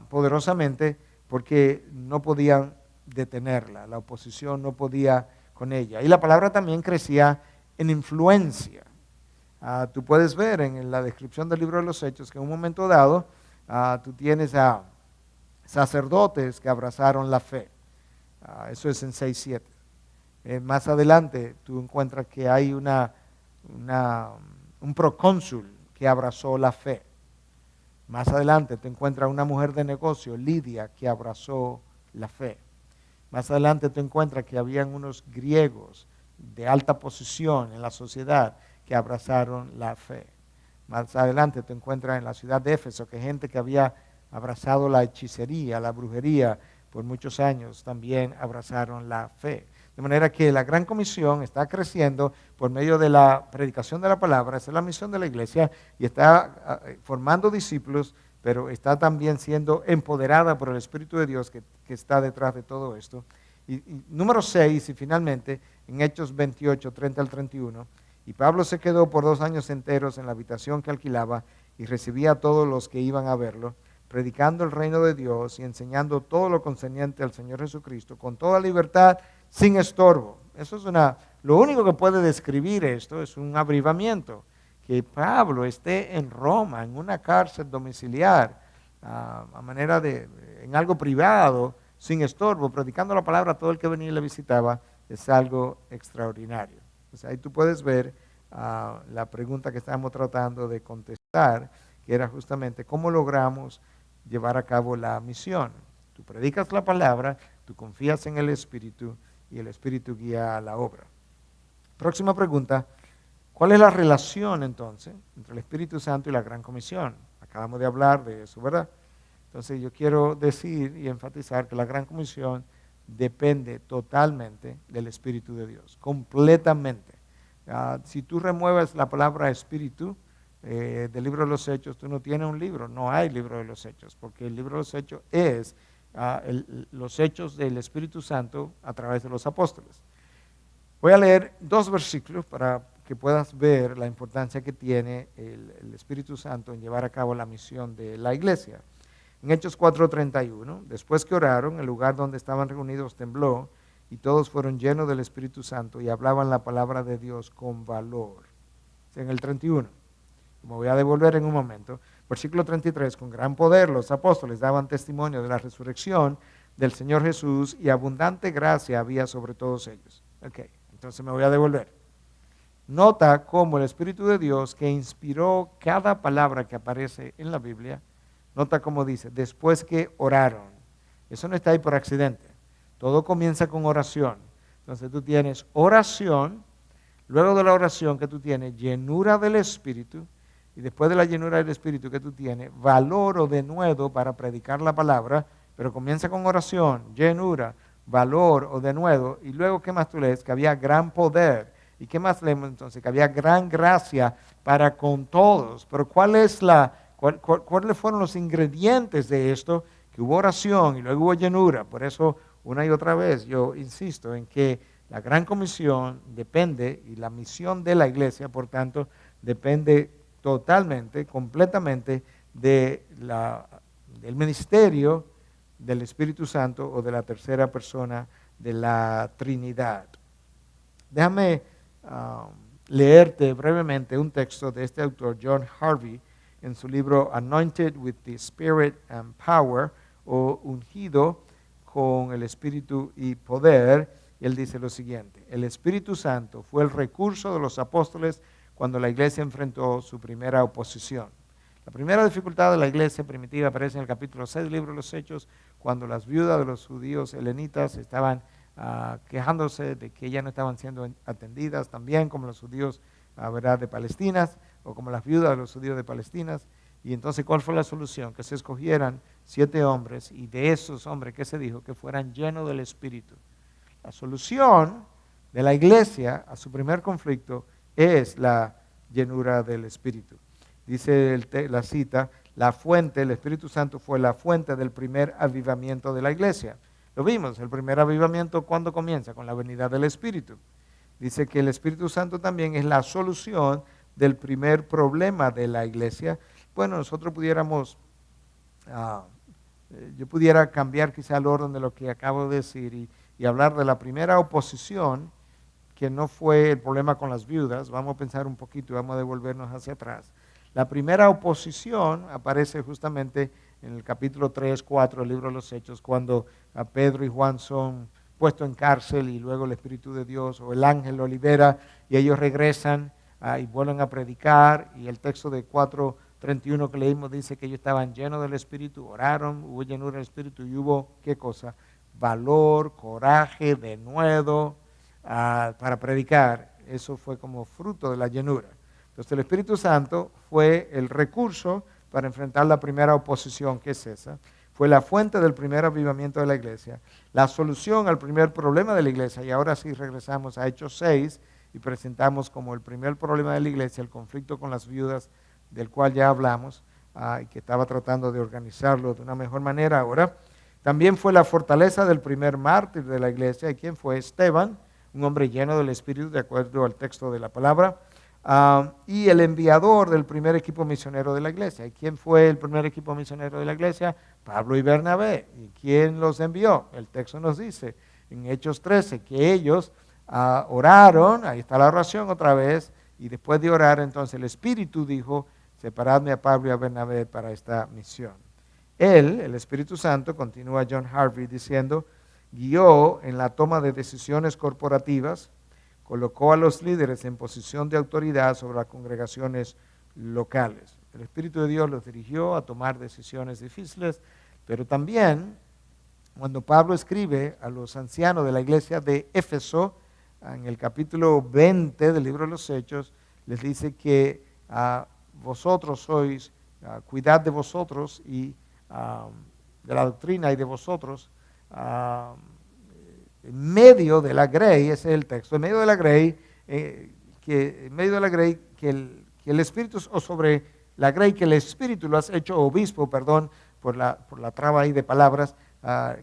poderosamente porque no podían detenerla, la oposición no podía con ella. Y la palabra también crecía en influencia. Tú puedes ver en la descripción del libro de los Hechos que en un momento dado tú tienes a sacerdotes que abrazaron la fe. Eso es en 6:7. Más adelante tú encuentras que hay un procónsul que abrazó la fe. Más adelante te encuentras una mujer de negocio, Lidia, que abrazó la fe. Más adelante te encuentras que habían unos griegos de alta posición en la sociedad que abrazaron la fe. Más adelante te encuentras en la ciudad de Éfeso que gente que había abrazado la hechicería, la brujería por muchos años también abrazaron la fe. De manera que la Gran Comisión está creciendo por medio de la predicación de la palabra, esa es la misión de la iglesia, y está formando discípulos, pero está también siendo empoderada por el Espíritu de Dios que está detrás de todo esto. Y número 6, y finalmente, en Hechos 28, 30 al 31, y Pablo se quedó por 2 años enteros en la habitación que alquilaba y recibía a todos los que iban a verlo, predicando el reino de Dios y enseñando todo lo concerniente al Señor Jesucristo con toda libertad, sin estorbo. Eso es lo único que puede describir esto es un abrevamiento, que Pablo esté en Roma, en una cárcel domiciliar, en algo privado, sin estorbo, predicando la palabra a todo el que venía y le visitaba, es algo extraordinario. Entonces, ahí tú puedes ver la pregunta que estábamos tratando de contestar, que era justamente cómo logramos llevar a cabo la misión. Tú predicas la palabra, tú confías en el Espíritu y el Espíritu guía la obra. Próxima pregunta, ¿cuál es la relación entonces entre el Espíritu Santo y la Gran Comisión? Acabamos de hablar de eso, ¿verdad? Entonces yo quiero decir y enfatizar que la Gran Comisión depende totalmente del Espíritu de Dios, completamente. Si tú remueves la palabra Espíritu del libro de los Hechos, tú no tienes un libro, no hay libro de los Hechos, porque el libro de los Hechos es los hechos del Espíritu Santo a través de los apóstoles. Voy a leer 2 versículos para que puedas ver la importancia que tiene el Espíritu Santo en llevar a cabo la misión de la iglesia. En Hechos 4:31, después que oraron, el lugar donde estaban reunidos tembló y todos fueron llenos del Espíritu Santo y hablaban la palabra de Dios con valor. En el 31, me voy a devolver en un momento, versículo 33, con gran poder los apóstoles daban testimonio de la resurrección del Señor Jesús y abundante gracia había sobre todos ellos. Ok, entonces me voy a devolver. Nota cómo el Espíritu de Dios que inspiró cada palabra que aparece en la Biblia, nota cómo dice, después que oraron. Eso no está ahí por accidente. Todo comienza con oración. Entonces tú tienes oración, luego de la oración que tú tienes, llenura del Espíritu, y después de la llenura del Espíritu que tú tienes, valor o denuedo para predicar la palabra, pero comienza con oración, llenura, valor o denuedo, y luego ¿qué más tú lees? Que había gran poder. ¿Y qué más leemos entonces? Que había gran gracia para con todos. Pero ¿cuáles fueron los ingredientes de esto? Que hubo oración y luego hubo llenura. Por eso, una y otra vez, yo insisto en que la Gran Comisión depende, y la misión de la iglesia, por tanto, depende totalmente, completamente del ministerio del Espíritu Santo o de la tercera persona de la Trinidad. Déjame leerte brevemente un texto de este autor, John Harvey, en su libro Anointed with the Spirit and Power, o Ungido con el Espíritu y Poder. Y él dice lo siguiente: el Espíritu Santo fue el recurso de los apóstoles cuando la iglesia enfrentó su primera oposición. La primera dificultad de la iglesia primitiva aparece en el capítulo 6 del libro de los Hechos, cuando las viudas de los judíos helenitas estaban quejándose de que ellas no estaban siendo atendidas, también como los judíos ¿verdad? De Palestina, o como las viudas de los judíos de Palestina. Y entonces, ¿cuál fue la solución? Que se escogieran 7 hombres, y de esos hombres, ¿qué se dijo? Que fueran llenos del Espíritu. La solución de la iglesia a su primer conflicto es la llenura del Espíritu. Dice la cita, la fuente, el Espíritu Santo fue la fuente del primer avivamiento de la iglesia. Lo vimos, el primer avivamiento, ¿cuándo comienza? Con la venida del Espíritu. Dice que el Espíritu Santo también es la solución del primer problema de la iglesia. Bueno, nosotros pudiéramos, yo pudiera cambiar quizá el orden de lo que acabo de decir y hablar de la primera oposición, que no fue el problema con las viudas. Vamos a pensar un poquito y vamos a devolvernos hacia atrás. La primera oposición aparece justamente en el capítulo 3, 4 del libro de los Hechos, cuando Pedro y Juan son puestos en cárcel y luego el Espíritu de Dios o el ángel lo libera y ellos regresan y vuelven a predicar, y el texto de 4:31 que leímos dice que ellos estaban llenos del Espíritu, oraron, hubo llenura del Espíritu y hubo, ¿qué cosa? Valor, coraje, denuedo para predicar. Eso fue como fruto de la llenura. Entonces el Espíritu Santo fue el recurso para enfrentar la primera oposición, que es esa. Fue la fuente del primer avivamiento de la iglesia, la solución al primer problema de la iglesia. Y ahora sí regresamos a Hechos 6 y presentamos como el primer problema de la iglesia el conflicto con las viudas, del cual ya hablamos, y que estaba tratando de organizarlo de una mejor manera ahora. También fue la fortaleza del primer mártir de la iglesia. ¿Y quién fue? Esteban, un hombre lleno del Espíritu, de acuerdo al texto de la palabra. Y el enviador del primer equipo misionero de la iglesia. ¿Y quién fue el primer equipo misionero de la iglesia? Pablo y Bernabé. ¿Y quién los envió? El texto nos dice en Hechos 13 que ellos oraron, ahí está la oración otra vez, y después de orar entonces el Espíritu dijo, separadme a Pablo y a Bernabé para esta misión. Él, el Espíritu Santo, continúa John Harvey diciendo, guió en la toma de decisiones corporativas, colocó a los líderes en posición de autoridad sobre las congregaciones locales. El Espíritu de Dios los dirigió a tomar decisiones difíciles, pero también cuando Pablo escribe a los ancianos de la iglesia de Éfeso, en el capítulo 20 del libro de los Hechos, les dice que vosotros sois, cuidad de vosotros y de la doctrina y de vosotros, en medio de la grey, ese es el texto, en medio de la grey, que el Espíritu, o sobre la grey, que el Espíritu lo has hecho obispo, perdón por la traba ahí de palabras,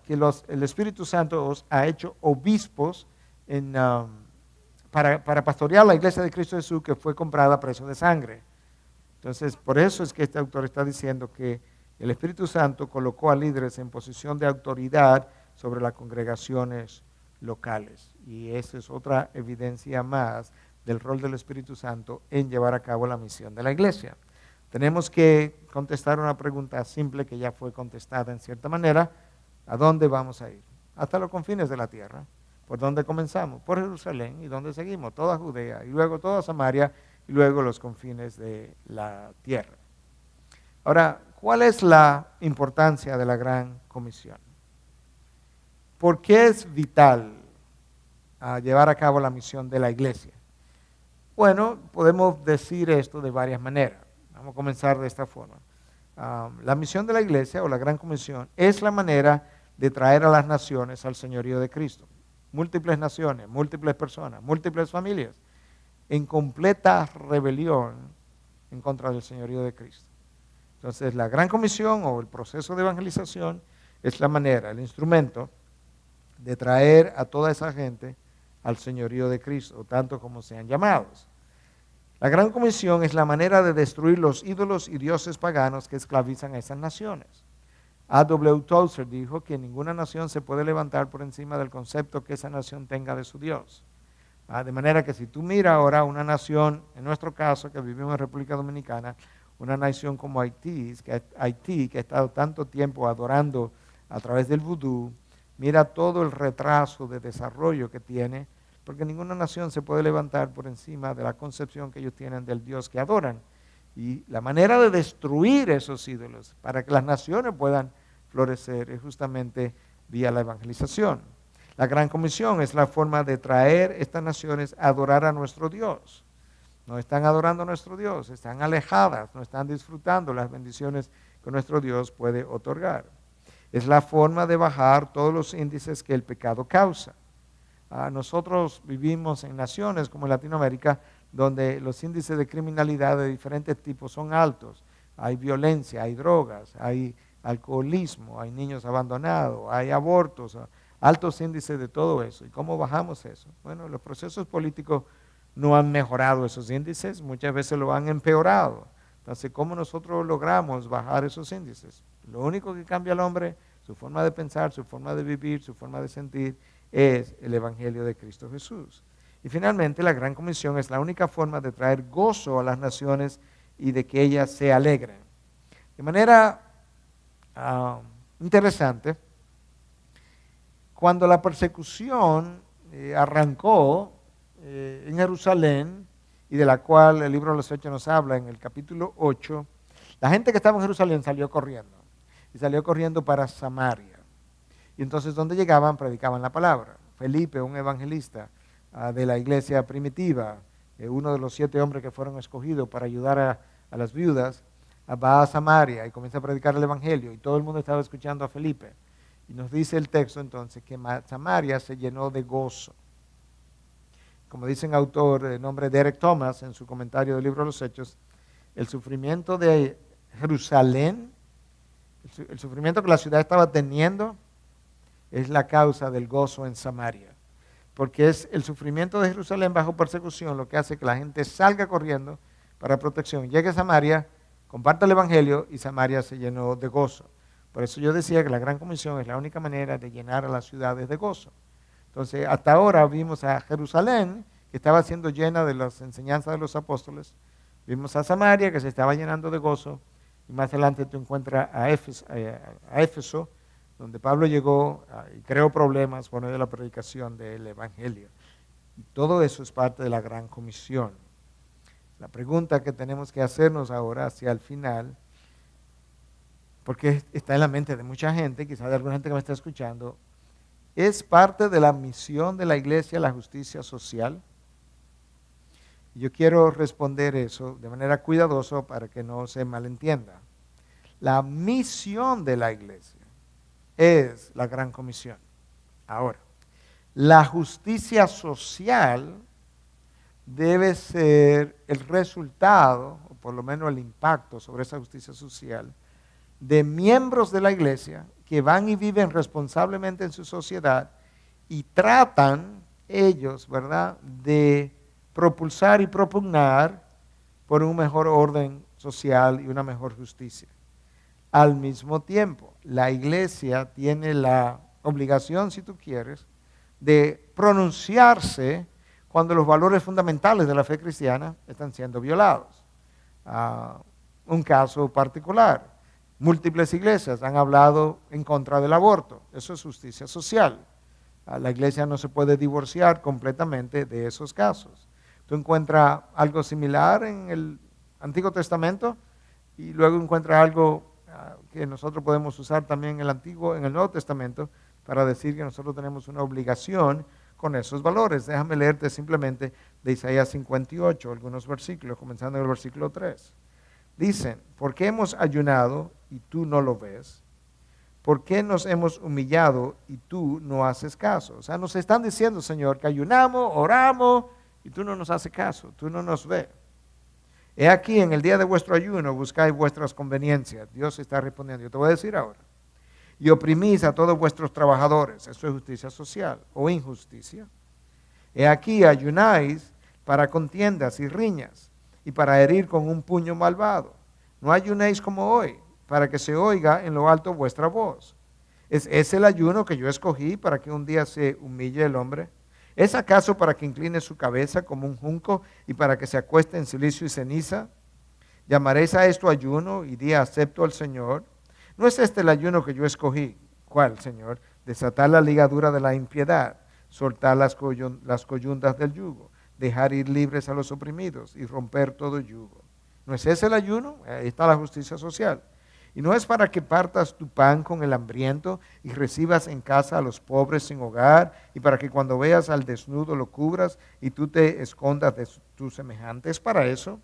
que el Espíritu Santo os ha hecho obispos para pastorear la iglesia de Cristo Jesús, que fue comprada a precio de sangre. Entonces, por eso es que este autor está diciendo que el Espíritu Santo colocó a líderes en posición de autoridad sobre las congregaciones locales. Y esa es otra evidencia más del rol del Espíritu Santo en llevar a cabo la misión de la iglesia. Tenemos que contestar una pregunta simple que ya fue contestada en cierta manera. ¿A dónde vamos a ir? Hasta los confines de la tierra. ¿Por dónde comenzamos? Por Jerusalén. ¿Y dónde seguimos? Toda Judea, y luego toda Samaria, y luego los confines de la tierra. Ahora, ¿cuál es la importancia de la Gran Comisión? ¿Por qué es vital llevar a cabo la misión de la iglesia? Bueno, podemos decir esto de varias maneras. Vamos a comenzar de esta forma. La misión de la iglesia o la Gran Comisión es la manera de traer a las naciones al señorío de Cristo. Múltiples naciones, múltiples personas, múltiples familias, en completa rebelión en contra del señorío de Cristo. Entonces, la Gran Comisión o el proceso de evangelización es la manera, el instrumento de traer a toda esa gente al señorío de Cristo, tanto como sean llamados. La Gran Comisión es la manera de destruir los ídolos y dioses paganos que esclavizan a esas naciones. A.W. Tozer dijo que ninguna nación se puede levantar por encima del concepto que esa nación tenga de su Dios. De manera que si tú miras ahora una nación, en nuestro caso que vivimos en República Dominicana, una nación como Haití, que ha estado tanto tiempo adorando a través del vudú, mira todo el retraso de desarrollo que tiene, porque ninguna nación se puede levantar por encima de la concepción que ellos tienen del Dios que adoran. Y la manera de destruir esos ídolos para que las naciones puedan florecer es justamente vía la evangelización. La Gran Comisión es la forma de traer estas naciones a adorar a nuestro Dios. No están adorando a nuestro Dios, están alejadas, no están disfrutando las bendiciones que nuestro Dios puede otorgar. Es la forma de bajar todos los índices que el pecado causa. Nosotros vivimos en naciones como Latinoamérica, donde los índices de criminalidad de diferentes tipos son altos. Hay violencia, hay drogas, hay alcoholismo, hay niños abandonados, hay abortos, altos índices de todo eso. ¿Y cómo bajamos eso? Bueno, los procesos políticos no han mejorado esos índices, muchas veces lo han empeorado. Entonces, ¿cómo nosotros logramos bajar esos índices? Lo único que cambia al hombre, su forma de pensar, su forma de vivir, su forma de sentir, es el Evangelio de Cristo Jesús. Y finalmente, la Gran Comisión es la única forma de traer gozo a las naciones y de que ellas se alegren. De manera interesante, cuando la persecución arrancó en Jerusalén, y de la cual el libro de los Hechos nos habla en el capítulo 8, la gente que estaba en Jerusalén salió corriendo, y salió corriendo para Samaria. Y entonces donde llegaban, predicaban la palabra. Felipe, un evangelista de la iglesia primitiva, uno de los 7 hombres que fueron escogidos para ayudar a las viudas, va a Samaria y comienza a predicar el evangelio, y todo el mundo estaba escuchando a Felipe. Y nos dice el texto entonces que Samaria se llenó de gozo. Como dice un autor de nombre Derek Thomas en su comentario del libro de los Hechos, el sufrimiento de Jerusalén, el sufrimiento que la ciudad estaba teniendo, es la causa del gozo en Samaria. Porque es el sufrimiento de Jerusalén bajo persecución lo que hace que la gente salga corriendo para protección. Llegue a Samaria, comparta el evangelio y Samaria se llenó de gozo. Por eso yo decía que la Gran Comisión es la única manera de llenar a las ciudades de gozo. Entonces, hasta ahora vimos a Jerusalén, que estaba siendo llena de las enseñanzas de los apóstoles. Vimos a Samaria, que se estaba llenando de gozo. Y más adelante tú encuentras a Éfeso, donde Pablo llegó y creó problemas por medio de la predicación del evangelio. Y todo eso es parte de la Gran Comisión. La pregunta que tenemos que hacernos ahora hacia el final, porque está en la mente de mucha gente, quizás de alguna gente que me está escuchando, ¿es parte de la misión de la iglesia la justicia social? Yo quiero responder eso de manera cuidadosa para que no se malentienda. La misión de la iglesia es la Gran Comisión. Ahora, la justicia social debe ser el resultado, o por lo menos el impacto sobre esa justicia social, de miembros de la iglesia que van y viven responsablemente en su sociedad y tratan ellos, ¿verdad?, de propulsar y propugnar por un mejor orden social y una mejor justicia. Al mismo tiempo, la iglesia tiene la obligación, si tú quieres, de pronunciarse cuando los valores fundamentales de la fe cristiana están siendo violados. Un caso particular. Múltiples iglesias han hablado en contra del aborto. Eso es justicia social. La iglesia no se puede divorciar completamente de esos casos. Tú encuentras algo similar en el Antiguo Testamento y luego encuentras algo que nosotros podemos usar también en el Nuevo Testamento para decir que nosotros tenemos una obligación con esos valores. Déjame leerte simplemente de Isaías 58, algunos versículos, comenzando en el versículo 3. Dicen, ¿por qué hemos ayunado y tú no lo ves? ¿Por qué nos hemos humillado y tú no haces caso? O sea, nos están diciendo, Señor, que ayunamos, oramos y tú no nos haces caso, tú no nos ves. He aquí, en el día de vuestro ayuno buscáis vuestras conveniencias. Dios está respondiendo. Yo te voy a decir ahora. Y oprimís a todos vuestros trabajadores. Eso es justicia social o injusticia. He aquí, ayunáis para contiendas y riñas y para herir con un puño malvado. No ayunéis como hoy, para que se oiga en lo alto vuestra voz. ¿Es el ayuno que yo escogí para que un día se humille el hombre? ¿Es acaso para que incline su cabeza como un junco y para que se acueste en silicio y ceniza? ¿Llamaréis a esto ayuno y día acepto al Señor? ¿No es este el ayuno que yo escogí? ¿Cuál, Señor? Desatar la ligadura de la impiedad, soltar las coyundas del yugo, dejar ir libres a los oprimidos y romper todo yugo. ¿No es ese el ayuno? Ahí está la justicia social. Y no es para que partas tu pan con el hambriento y recibas en casa a los pobres sin hogar, y para que cuando veas al desnudo lo cubras y tú te escondas de tus semejantes. ¿Es para eso?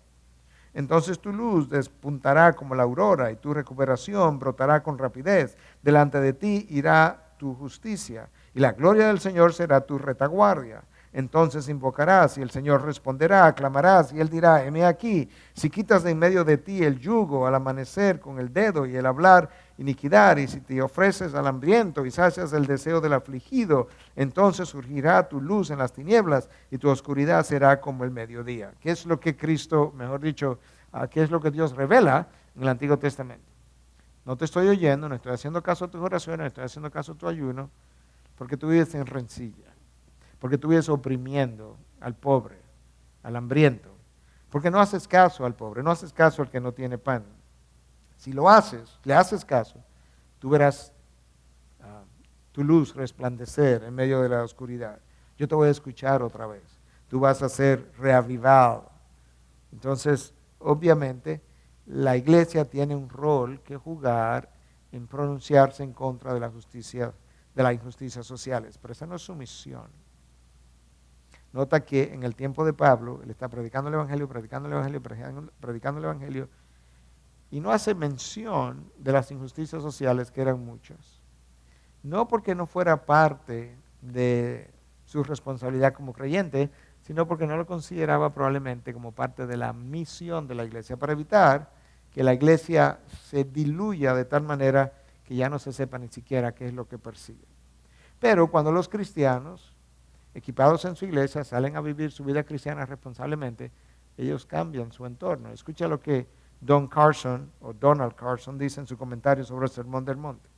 Entonces tu luz despuntará como la aurora y tu recuperación brotará con rapidez. Delante de ti irá tu justicia y la gloria del Señor será tu retaguardia. Entonces invocarás y el Señor responderá, clamarás y Él dirá, heme aquí. Si quitas de en medio de ti el yugo al amanecer con el dedo y el hablar iniquidad, y si te ofreces al hambriento y sacias el deseo del afligido, entonces surgirá tu luz en las tinieblas y tu oscuridad será como el mediodía. ¿Qué es lo que Cristo, mejor dicho, qué es lo que Dios revela en el Antiguo Testamento? No te estoy oyendo, no estoy haciendo caso a tus oraciones, no estoy haciendo caso a tu ayuno, porque tú vives en rencilla. Porque tú vives oprimiendo al pobre, al hambriento. Porque no haces caso al pobre, no haces caso al que no tiene pan. Si lo haces, le haces caso, tú verás tu luz resplandecer en medio de la oscuridad. Yo te voy a escuchar otra vez. Tú vas a ser reavivado. Entonces, obviamente, la iglesia tiene un rol que jugar en pronunciarse en contra de la justicia, de las injusticias sociales, pero esa no es su misión. Nota que en el tiempo de Pablo, él está predicando el Evangelio, predicando el Evangelio, y no hace mención de las injusticias sociales, que eran muchas. No porque no fuera parte de su responsabilidad como creyente, sino porque no lo consideraba probablemente como parte de la misión de la iglesia, para evitar que la iglesia se diluya de tal manera que ya no se sepa ni siquiera qué es lo que persigue. Pero cuando los cristianos, equipados en su iglesia, salen a vivir su vida cristiana responsablemente, ellos cambian su entorno. Escucha lo que Donald Carson dice en su comentario sobre el Sermón del Monte.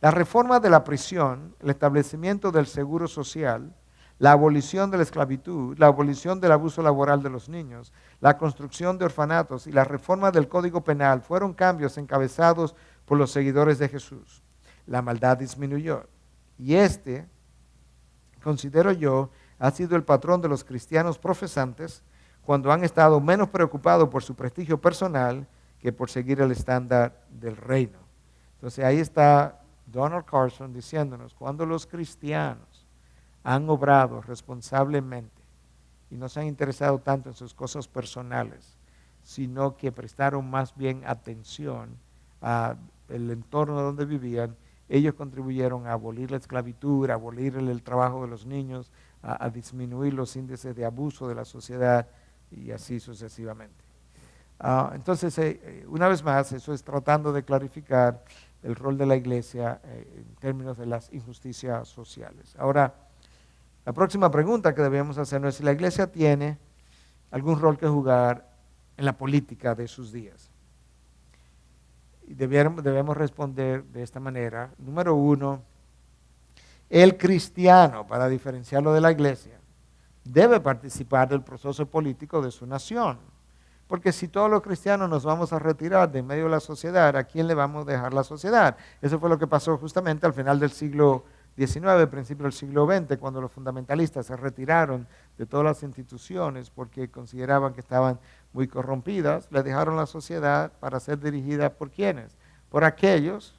La reforma de la prisión, el establecimiento del seguro social, la abolición de la esclavitud, la abolición del abuso laboral de los niños, la construcción de orfanatos y la reforma del Código Penal fueron cambios encabezados por los seguidores de Jesús. La maldad disminuyó. Y considero yo, ha sido el patrón de los cristianos profesantes cuando han estado menos preocupados por su prestigio personal que por seguir el estándar del reino. Entonces ahí está Donald Carson diciéndonos, cuando los cristianos han obrado responsablemente y no se han interesado tanto en sus cosas personales, sino que prestaron más bien atención al entorno donde vivían, ellos contribuyeron a abolir la esclavitud, a abolir el trabajo de los niños, a disminuir los índices de abuso de la sociedad y así sucesivamente. Entonces, una vez más, eso es tratando de clarificar el rol de la iglesia en términos de las injusticias sociales. Ahora, la próxima pregunta que debemos hacernos es si la iglesia tiene algún rol que jugar en la política de sus días. Y debemos responder de esta manera. Número uno, el cristiano, para diferenciarlo de la iglesia, debe participar del proceso político de su nación. Porque si todos los cristianos nos vamos a retirar de en medio de la sociedad, ¿a quién le vamos a dejar la sociedad? Eso fue lo que pasó justamente al final del siglo XIX, principio del siglo XX, cuando los fundamentalistas se retiraron de todas las instituciones porque consideraban que estaban muy corrompidas, le dejaron la sociedad para ser dirigida por ¿quiénes? Por aquellos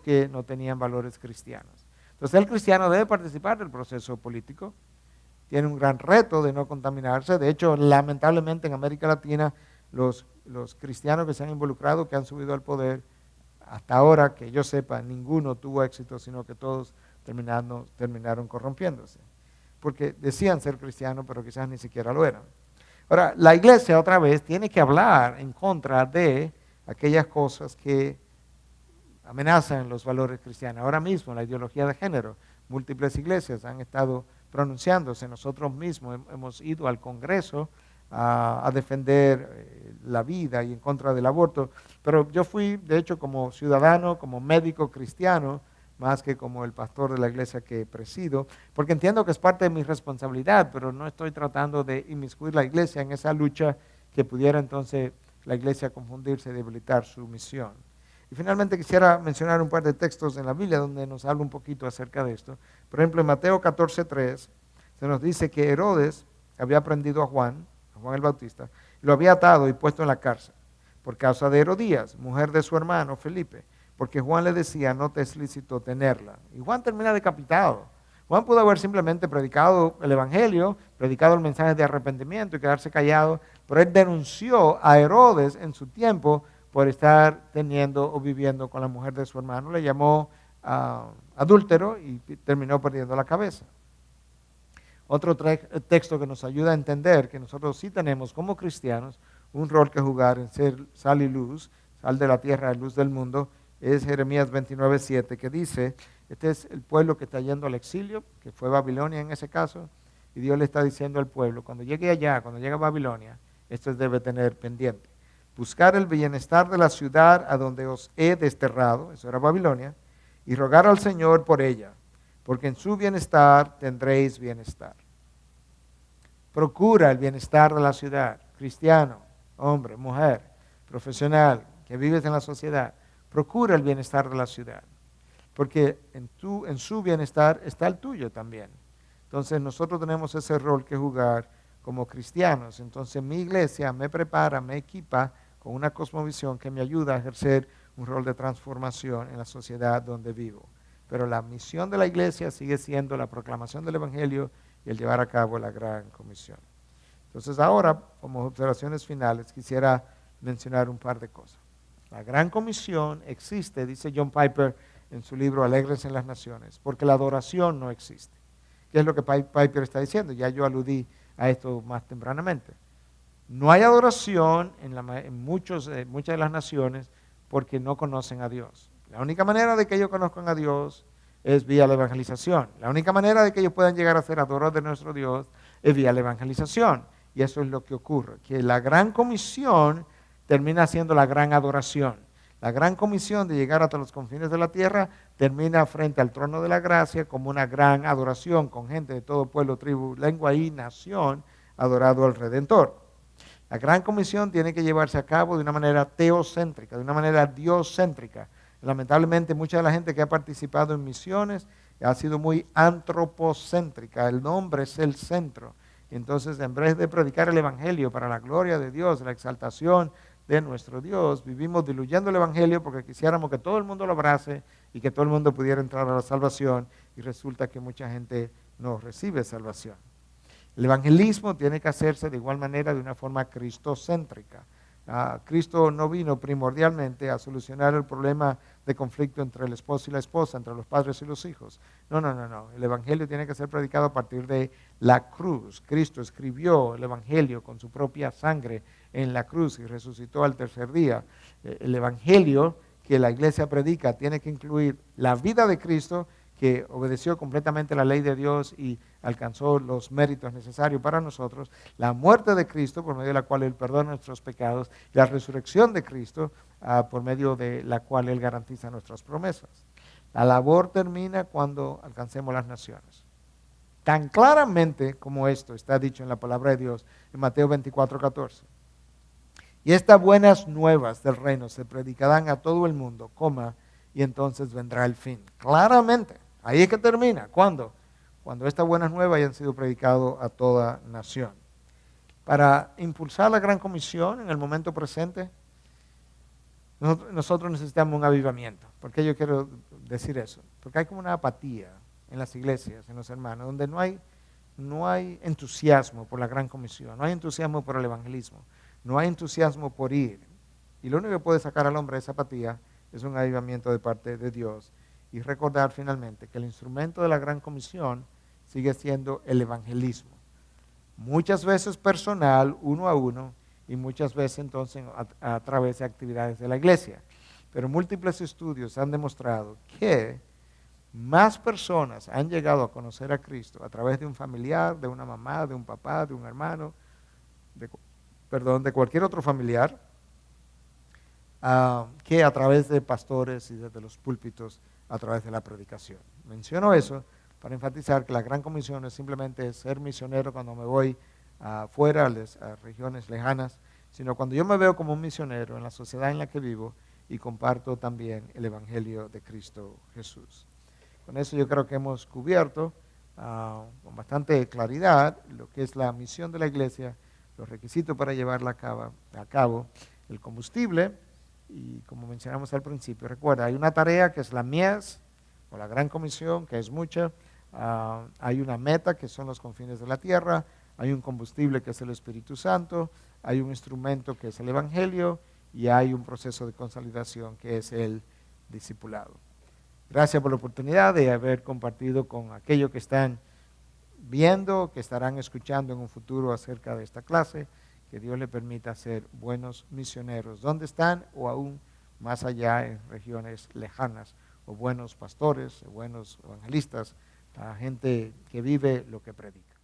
que no tenían valores cristianos. Entonces el cristiano debe participar del proceso político, tiene un gran reto de no contaminarse. De hecho, lamentablemente en América Latina, los cristianos que se han involucrado, que han subido al poder, hasta ahora, que yo sepa, ninguno tuvo éxito, sino que todos terminaron corrompiéndose. Porque decían ser cristianos, pero quizás ni siquiera lo eran. Ahora, la iglesia otra vez tiene que hablar en contra de aquellas cosas que amenazan los valores cristianos. Ahora mismo, la ideología de género, múltiples iglesias han estado pronunciándose. Nosotros mismos hemos ido al Congreso a defender la vida y en contra del aborto, pero yo fui, de hecho, como ciudadano, como médico cristiano, más que como el pastor de la iglesia que presido, porque entiendo que es parte de mi responsabilidad, pero no estoy tratando de inmiscuir la iglesia en esa lucha que pudiera entonces la iglesia confundirse y debilitar su misión. Y finalmente quisiera mencionar un par de textos en la Biblia donde nos habla un poquito acerca de esto. Por ejemplo, en Mateo 14:3 se nos dice que Herodes había prendido a Juan el Bautista, Lo había atado y puesto en la cárcel por causa de Herodías, mujer de su hermano Felipe, porque Juan le decía, no te es lícito tenerla. Y Juan termina decapitado. Juan pudo haber simplemente predicado el evangelio, predicado el mensaje de arrepentimiento y quedarse callado, pero él denunció a Herodes en su tiempo por estar teniendo o viviendo con la mujer de su hermano. Le llamó adúltero y terminó perdiendo la cabeza. Otro texto que nos ayuda a entender que nosotros sí tenemos como cristianos un rol que jugar en ser sal y luz, sal de la tierra, luz del mundo, es Jeremías 29:7, que dice, este es el pueblo que está yendo al exilio, que fue Babilonia en ese caso, y Dios le está diciendo al pueblo, cuando llegue allá, cuando llegue a Babilonia, esto debe tener pendiente. Buscar el bienestar de la ciudad a donde os he desterrado, eso era Babilonia, y rogar al Señor por ella, porque en su bienestar tendréis bienestar. Procura el bienestar de la ciudad, cristiano, hombre, mujer, profesional, que vives en la sociedad. Procura el bienestar de la ciudad, porque en su bienestar está el tuyo también. Entonces nosotros tenemos ese rol que jugar como cristianos. Entonces mi iglesia me prepara, me equipa con una cosmovisión que me ayuda a ejercer un rol de transformación en la sociedad donde vivo. Pero la misión de la iglesia sigue siendo la proclamación del evangelio y el llevar a cabo la gran comisión. Entonces ahora, como observaciones finales, quisiera mencionar un par de cosas. La gran comisión existe, dice John Piper en su libro Alegres en las Naciones, porque la adoración no existe. ¿Qué es lo que Piper está diciendo? Ya yo aludí a esto más tempranamente. No hay adoración en muchas de las naciones porque no conocen a Dios. La única manera de que ellos conozcan a Dios es vía la evangelización. La única manera de que ellos puedan llegar a ser adoradores de nuestro Dios es vía la evangelización. Y eso es lo que ocurre, que la gran comisión termina siendo la gran adoración. La gran comisión de llegar hasta los confines de la tierra termina frente al trono de la gracia como una gran adoración con gente de todo pueblo, tribu, lengua y nación adorado al Redentor. La gran comisión tiene que llevarse a cabo de una manera teocéntrica, de una manera diocéntrica. Lamentablemente mucha de la gente que ha participado en misiones ha sido muy antropocéntrica, el nombre es el centro. Entonces, en vez de predicar el evangelio para la gloria de Dios, la exaltación de nuestro Dios, vivimos diluyendo el evangelio porque quisiéramos que todo el mundo lo abrace y que todo el mundo pudiera entrar a la salvación, y resulta que mucha gente no recibe salvación. El evangelismo tiene que hacerse de igual manera de una forma cristocéntrica. Cristo no vino primordialmente a solucionar el problema de conflicto entre el esposo y la esposa, entre los padres y los hijos. No. El evangelio tiene que ser predicado a partir de la cruz. Cristo escribió el evangelio con su propia sangre en la cruz y resucitó al tercer día. El evangelio que la iglesia predica tiene que incluir la vida de Cristo, que obedeció completamente la ley de Dios y alcanzó los méritos necesarios para nosotros, la muerte de Cristo, por medio de la cual Él perdona nuestros pecados, y la resurrección de Cristo, por medio de la cual Él garantiza nuestras promesas. La labor termina cuando alcancemos las naciones. Tan claramente como esto está dicho en la palabra de Dios en Mateo 24:14. Y estas buenas nuevas del reino se predicarán a todo el mundo, y entonces vendrá el fin. Claramente. Ahí es que termina. ¿Cuándo? Cuando estas buenas nuevas hayan sido predicadas a toda nación. Para impulsar la gran comisión en el momento presente, nosotros necesitamos un avivamiento. ¿Por qué yo quiero decir eso? Porque hay como una apatía en las iglesias, en los hermanos, donde no hay entusiasmo por la gran comisión, no hay entusiasmo por el evangelismo, no hay entusiasmo por ir. Y lo único que puede sacar al hombre de esa apatía es un avivamiento de parte de Dios. Y recordar finalmente que el instrumento de la gran comisión sigue siendo el evangelismo. Muchas veces personal, uno a uno, y muchas veces entonces a través de actividades de la iglesia. Pero múltiples estudios han demostrado que más personas han llegado a conocer a Cristo a través de un familiar, de una mamá, de un papá, de un hermano, de cualquier otro familiar, que a través de pastores y desde los púlpitos a través de la predicación. Menciono eso para enfatizar que la gran comisión es simplemente ser misionero cuando me voy afuera a regiones lejanas, sino cuando yo me veo como un misionero en la sociedad en la que vivo y comparto también el evangelio de Cristo Jesús. Con eso yo creo que hemos cubierto con bastante claridad lo que es la misión de la iglesia los requisitos para llevarla a cabo, el combustible, y como mencionamos al principio, recuerda, hay una tarea que es la mies, o la gran comisión, que es mucha, hay una meta que son los confines de la tierra, hay un combustible que es el Espíritu Santo, hay un instrumento que es el Evangelio, y hay un proceso de consolidación que es el discipulado. Gracias por la oportunidad de haber compartido con aquellos que están viendo, que estarán escuchando en un futuro acerca de esta clase. Que Dios le permita ser buenos misioneros donde están o aún más allá en regiones lejanas, o buenos pastores, o buenos evangelistas, a gente que vive lo que predica.